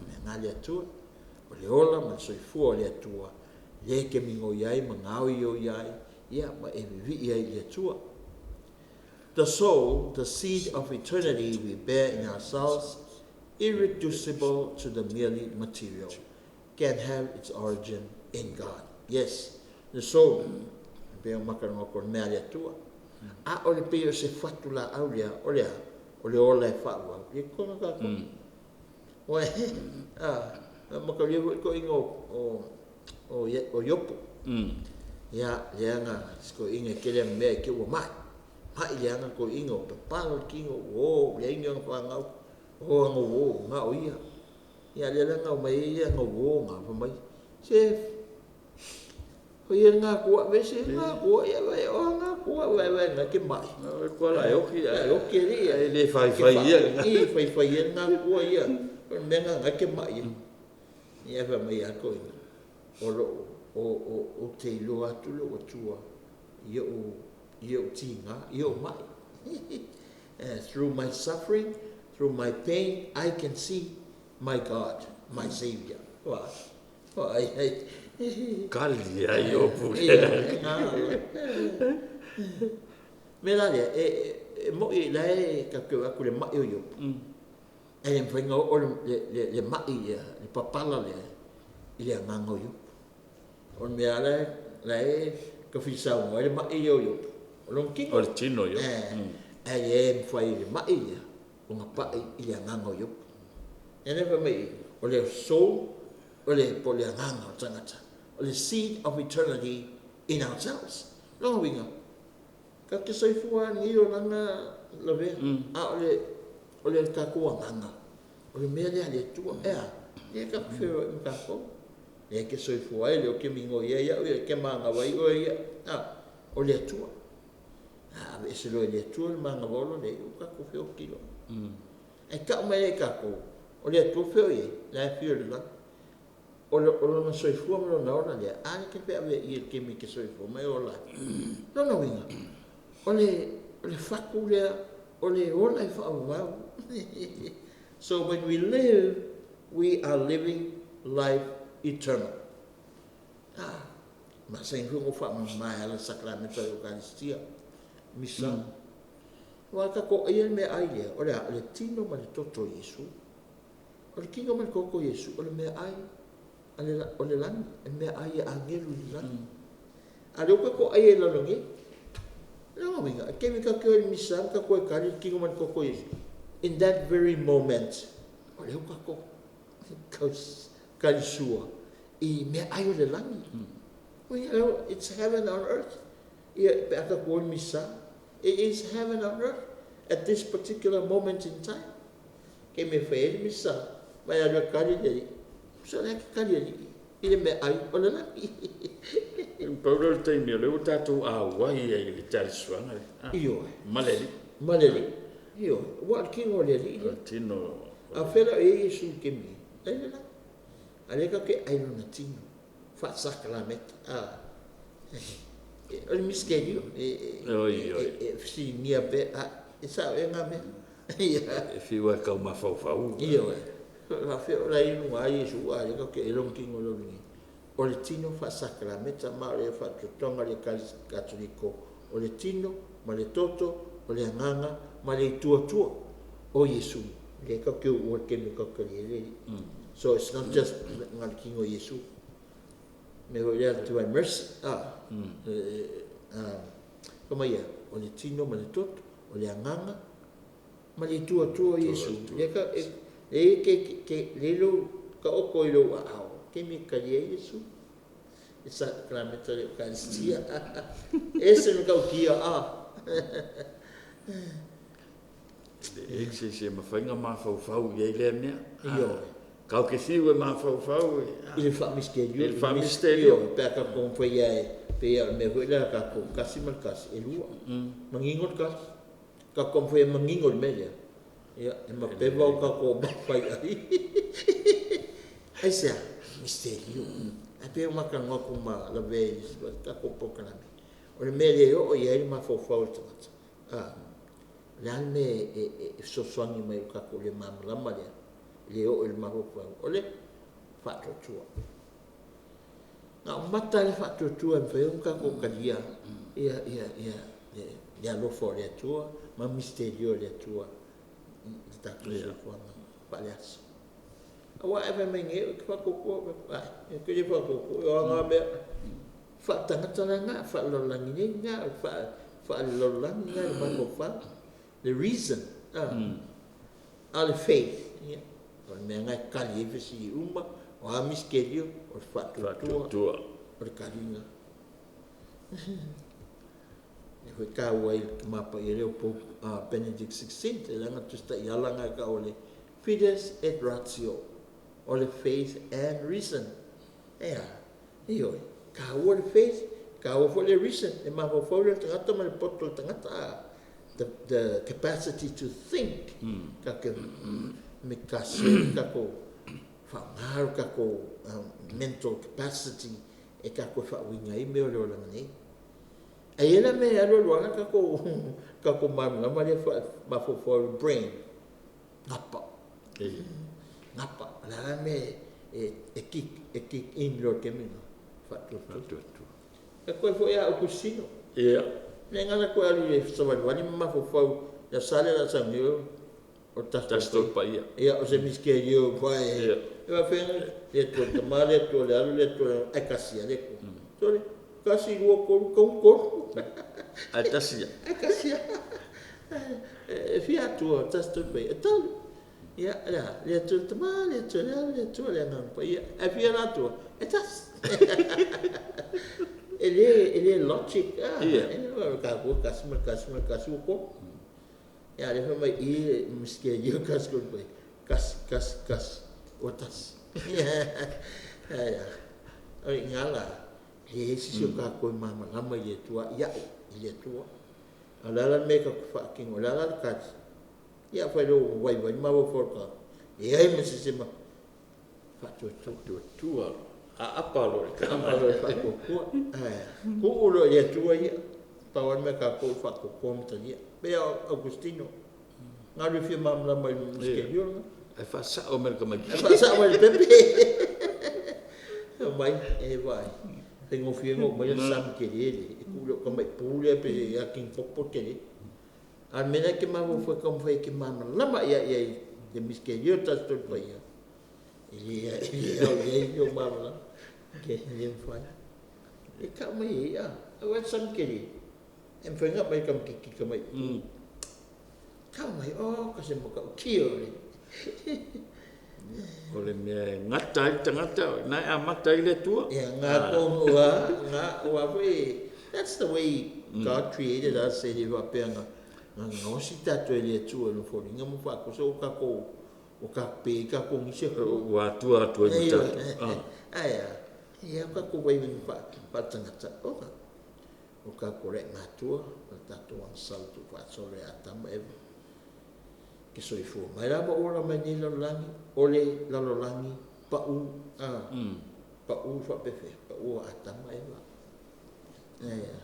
[SPEAKER 2] me nga le tua o le ola ma soi fuala le tua le ke mingo yai ma ngao yo yai ya ma e vi yai le tua. The soul, the seed of eternity we bear in ourselves, irreducible to the merely material, can have its origin in God. Yes. The soul, pe makan ngoko me ale tua. Ole pe se fatula aulia, ole ola e fa wa. Ye kono ka ko. Wa makali ko ingo o yopo. Ya nga sko inge kele me ke wa mai. Mai ya nga ko ingo pe palo kingo le ingo fa ngau. Ngo nga o ia. Ya le nga mai ya ngo nga fa mai. Chef ko ia nga ko vese nga ko ia vai o nga ko vai nga ke mai
[SPEAKER 1] ko la yo ki
[SPEAKER 2] ri
[SPEAKER 1] le fai ia
[SPEAKER 2] fai nga ko ia me nga ke mai ia va mai ko o te lo atu lo tua io tinga io mai through my suffering, through my pain, I can see my God, my Savior.
[SPEAKER 1] Kali ai o pule.
[SPEAKER 2] Mela le mo I lai ka ko aku le mai yo. E mfenga o le mai le papala le ile mango yo. On me ala lai ka fisa mo le mai yo. Long king
[SPEAKER 1] o tino yo.
[SPEAKER 2] Mfai le mai o ngapa ile mango yo. Ene fa mai o le soul o le polianganga tangata. The seed of eternity in ourselves. Long winga. Ka ke sai fuan I o langa lave. O le ka ko nganga. O le mele ale tu le ka fero ka ko. Le ke sai fuai le o ke mingo ia o ke manga wai o ia. O le tu. Be se lo le tu manga volo le o ka ko feo kilo. E ka mai ka ko. O le tu feo ia. La feo la. O no soi fua mo na ora le ke pe ave I ke mi ke soi fua mai ola no winga o le faku le o le ola I fa wa so when we live we are living life eternal. Ma sa ingo fa mai ala sakramento de Eucaristia. Misa. Wa ka ko ia me ai le tino ma le toto Yesu. O le kinga ma koko Yesu, o le me ai o le lan, me ai angelu lan. Ale ko ai la longi. No minga, ke mi ka ko misa ka ko ka le kinga ma koko Yesu. In that very moment, o le ko Kalisua, I me ai o le lan. Well, you know, it's heaven on earth. It is heaven on earth at this particular moment in time. Que me fez missa, vai a cari so like cari ele me ai olha
[SPEAKER 1] O Paulo tem me leu tatu a wai e le tariswana.
[SPEAKER 2] Io.
[SPEAKER 1] Maleli.
[SPEAKER 2] Io, what king olha ali?
[SPEAKER 1] Tino.
[SPEAKER 2] A fera e isso que me. Ela. Alega que ai no tino. Fa sacramento. O mistério se nia pe sa e ngame
[SPEAKER 1] e fiwa ka ma fau
[SPEAKER 2] io la fe la inu ai su ai que elon king o loni o le tino fa sacramento ma le fa tonga le katoliko o le tino ma le toto o le nganga ma le tua o Yesu le ka ke o ke me ka le so it's not just ngal king o Yesu. Me voy a to mercy. Como ia, o le tino ma le toto, o le anganga, ma le tua Yesu. Que lelo ka oko i lo ao, ke me kalia Yesu. Esa clameta de Eucaristia. Ese no kau kia
[SPEAKER 1] se mawhainga mawhau i le mea. Iyo. Kau ke siwe mawhau.
[SPEAKER 2] Il fa misterio.
[SPEAKER 1] Il fa misterio.
[SPEAKER 2] Peka kong pea me huela ka kong kasi malkas e lua. Mangingot kasi. Ka kong pea mangingot melia. Ya, ma peva o ka kong mapai ai. Ai sea, misterio. Ai pea makanga kong ma la veis. Ka kong pokanami. O le melia o iai mawhau tamata. Lean me so swangi mai ka kong le mamalama lea. Leo il maropa ole fatto tua na mata le fatto tua fe un ka ko kalia ya lo fore tua ma misterio le tua sta cosa qua palias awa eve menge fa ko ke le fa ko o nga be fa tanga nga fa lo langi nga fa lo langi nga ma ko fa the reason all faith me ngai kali e si uma o a miskerio o fatto tua o kalinga e foi ka wai mapa e leo po Benedict 16 e langa tusta i alanga ka ole fides et ratio ole faith and reason io ka ole faith ka ole reason e ma fo le tangata ma le poto tangata the capacity to think ka ke me kasi kako whangaru kako mental capacity e kako whawinga i meo leo langa nei. E ena me alo luanga kako mamla ma le mawhawharu brain. Ngapa. Langa me e kick in lo ke minga. Whatu. E koe fo ea okusino.
[SPEAKER 1] Ia.
[SPEAKER 2] Ne ngana koe alu e whawani mawhawharu ya sale la sangio. O tasto
[SPEAKER 1] pa ia.
[SPEAKER 2] Ia o se miskerio vai. E va fenga le to tamale to le alu le to Ekalesia le ko. Tole kasi luo ko.
[SPEAKER 1] Ekalesia.
[SPEAKER 2] E fia to tasto pa ia. Tal. Ia le to tamale to le nang pa ia. E fia na to. E tas. Ele logic. Ia. Ka ko kasi ko. Ya, dia memang mesti dia kas otas. Ya. Oi ngala. Yesus suka ko mama lama ye tua ya ye tua. Alalan me ka fucking alalan kat. Ya fa do wai ma wo for ka. Ye mesti sema. Fatu tua. Apa lo ka fa ko. Ko ulo ye tua ya. Tawan me ka ko fa ko kom tani. Bea Agustino. Nga rifia mamla mai miskerio.
[SPEAKER 1] E whasa o mera kamai.
[SPEAKER 2] E whasa o mera pepe. Mai, e vai. Tengo fiengo mai sam ke ele. E kulo kamai pule pe ya king popo ke ele. A mena ke mamu foi como foi que mama. Lama ia e miske yo tas tot pai. Ele o mama. Ke ele fai. E ka mai ia. O sam ke ele. Em foi ngap mai kam ki kamai. Ka mai o ka se mo ka kio le.
[SPEAKER 1] Ole me ngata tangata na a mata ile tua.
[SPEAKER 2] Yeah, nga foi. That's the way God created us. Ele va penga. Nga si tato ele tua no fori. Nga mo fa ko so ka ko o ka pe ka ko ngi se ko.
[SPEAKER 1] Wa tua ni tato.
[SPEAKER 2] Aya. Ia ka ko vai min pa tangata. O ka correct nga tua, tato ang salto pa sore atama e. Ke so ifo. Mai la mo ora mai ni langi, ole la langi pa u pa u fa pefe, pa u atama e. Aya.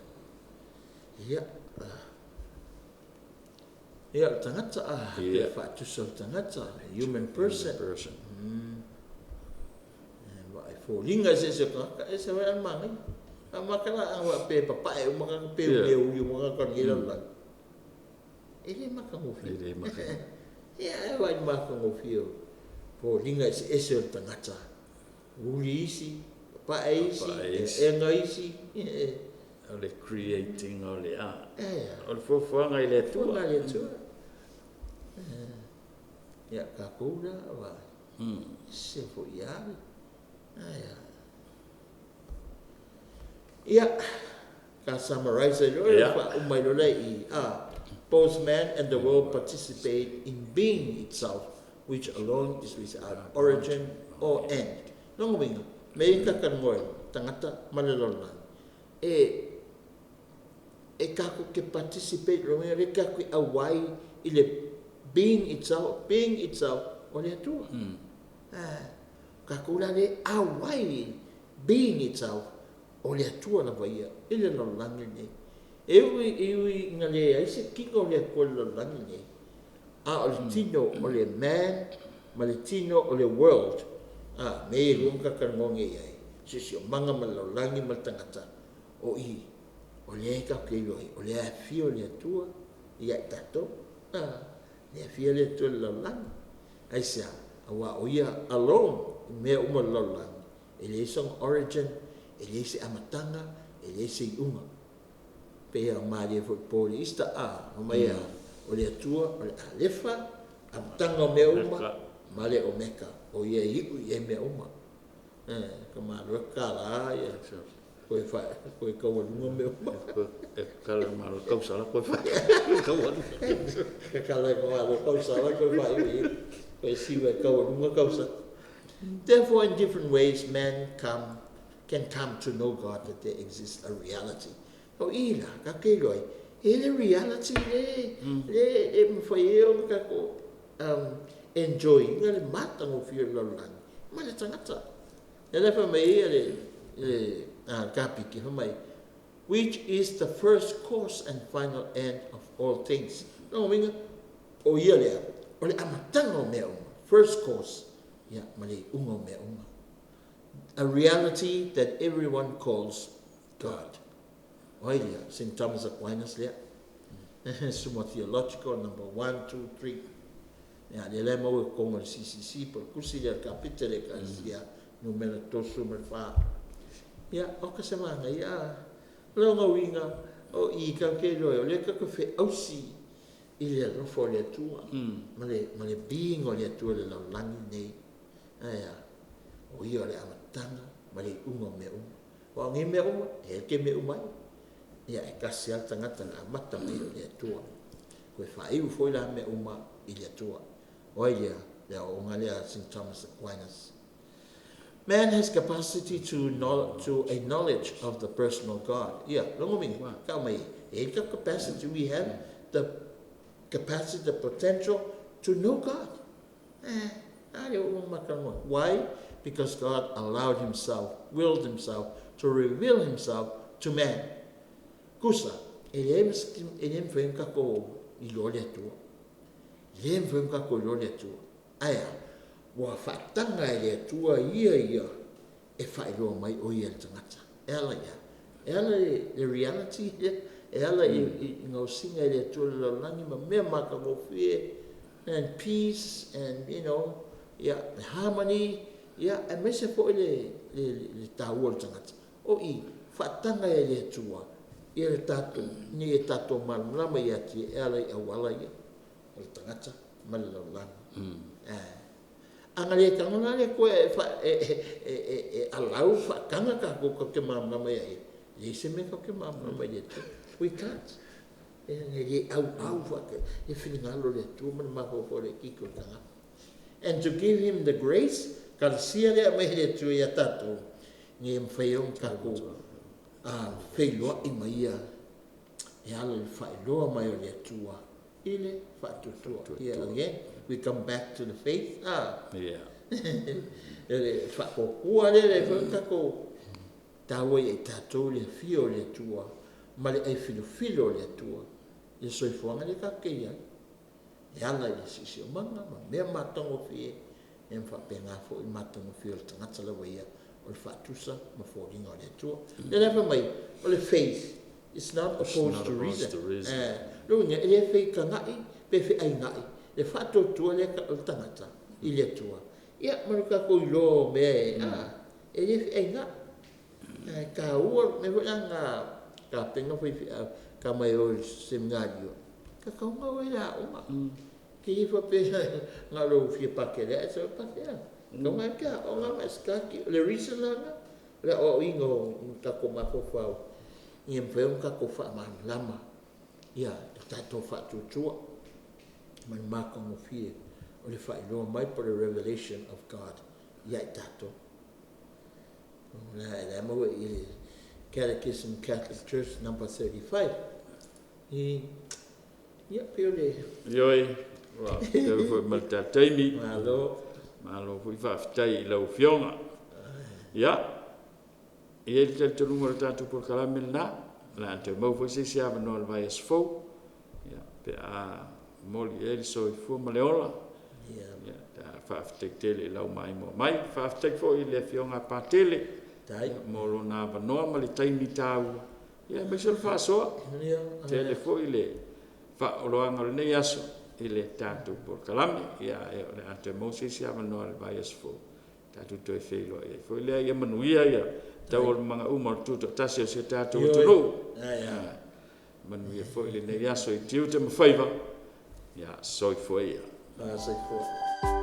[SPEAKER 2] Ia. Ia tangata ke fa tu so tangata, human person. Wa ifo linga se ka e se wa mangi. Makala ang pe papai mga pe u mga kan gila lang. Ele makangofi. Ya wa makangofi. Po linga ese tangata. Ulisi, paisi, engaisi.
[SPEAKER 1] Ole creating ole ole fo nga ile tu.
[SPEAKER 2] Ya kakura wa. Se fo ya. Yeah, can summarize it. Both man and the world participate in being itself, which alone is without origin or end. Nung winga, may kakanmoy, tangata malalolan. Kako ke participate, rumaya kako away ile being itself, ole tu. Kako lale away being itself. Ole atua na vai ile no langi ni ewi ngale ai se kingo le ko lo langi ni ole tino ole man maletino ole world me rum ka kan ngonge ai se manga malo langi matangata ole ka ke yo ole a fio le atua ia tato le fio le tu lo langi ai sia awa oia alone me lo langi ele song origin ele se amatanga, ele se uma. Pea maria fo poli ista mai ole atua, ole alefa, amatanga me uma, male o meka, o ia i me uma. Kama kala ia. Koe kaua lunga me uma.
[SPEAKER 1] Kala malo kausala koe fa. Kaua.
[SPEAKER 2] Kala malo kausala koe fa i. Koe siwa kaua lunga kausa. Therefore, in different ways, man can come to know God, that there exists a reality. O ila, ka keloi, ele reality le mfaio ka ko enjoy, ngale mata mo fio lolan. Mala tangata. Ele fa mai ele kapite fa mai, which is the first cause and final end of all things. No minga o ile, ole amatango me first cause. Ya, mali ungo me a reality that everyone calls God. Oilia, St. Thomas Aquinas lea. Sumo theological, number 1, 2, 3. Ya, le lema o kongo le CCC, por kusi le kapite le Ekalesia, numero 2, numero 5. Ya, o ka semanga, ya, longa winga, o I ka ke loe, o le ka fe ausi, ile rofo le tua. Male being o le tua le laulangi nei. Ya, o I o le amatanga, mali unga me uma. Wa ngi me uma, ke me uma. Ya e kasi al tangata na amata me le tua. Koe whai u foi la me uma I le tua. Oia, le o ngalea St. Thomas Aquinas. Man has capacity to a knowledge of the personal God. Yeah, longo mingi, ka mai. E ka capacity, we have the capacity, the potential to know God. Why? Because God willed himself to reveal himself to man. Kusa, elem fem kako I lole tua. Elem fem kako lole tua. Aia, wa whaatanga e le tua ia e whaeroa mai o ia tangata. E ala ia. E ala the reality ia. E ala i ngau singa e le tua le laulangi ma mea maka ngofie and peace and, you know, harmony. E mese po le tāua le tangata. O i, whaatanga e le tua. Ia le tātou, ni e tātou malama ia ti e ala i awala ia. O le tangata, ma le laulangi. Anga le kangana le koe e alau whaakanga ka ko ke malama ia e. Le se me ko ke malama ia tu. We can't. E au whaka. E whingalo le tu man maho po le kiko tanga. And to give him the grace, ka sia le mai le tu ia tātou. Ni mwhaiong ka ko whailoa i mai ia. E ala le whailoa mai o le tua. Ile whaatutua. Here again, we come back to the faith.
[SPEAKER 1] Yeah.
[SPEAKER 2] E whakokua le whakako. Tāua i tātou le fio le tua. Ma le ai filo le tua. E soifuanga le kakeia. E ala i sisi o manga. Ma mea matongo fie. E mwhapenga fo i matongo fie o tangata lawa ia. O le whaatusa ma fōringa o le tua. Le lewa mai, o le faith. It's not opposed to reason. Runga, e le whai ka ngai, pe whi ai ngai. Le whaato tua le ka o tangata. I le tua. Ia, maruka ko i lo mea e le whi ai ngai. Ka ua, me whaanga ka penga whi ka mai o se mngadio. Ka kaunga o e la onga. Ki i whapena ngā lo whia pakere, e sa pakere. Kaunga kia, o ngā maskaki, le reason langa. Le o ingo, kako mako whau. I mwheong kako wha lama. Ia, tātou whaatutua. Man mako mo whia. O le wha iloa mai po the revelation of God. Ia i tātou. La maua i Catechism Catholic Church number 35. Ia pio le.
[SPEAKER 1] Ioi, wa, tau fo malta taimi.
[SPEAKER 2] Malo.
[SPEAKER 1] Malo fo i whaftai i lau fionga. Ia, i e te tulunga le tātou por kalamil na. La te mau fo i se siava no al vai as fau. Ia, pe a moli e li so i fu maleola. Ia, whaftai tele i lau mai mo mai. Whaftai fo i le fionga pa tele. Molo na vanoa ma le taimi tāu. Ia, me se le whaasoa. Tele fo i le whaoloanga le nei aso. I le tātou por kalame. Ia, e le ate mau se siava no al vai as fau. Tātou toi wheilo e. Fo i lea ia manuia ia. Tau o mga umar tuto tasi o se tātou tunu. Manuia fo i le nei aso i tiu te mawhaiva. Ia, soi fo ia.
[SPEAKER 2] Soi fo.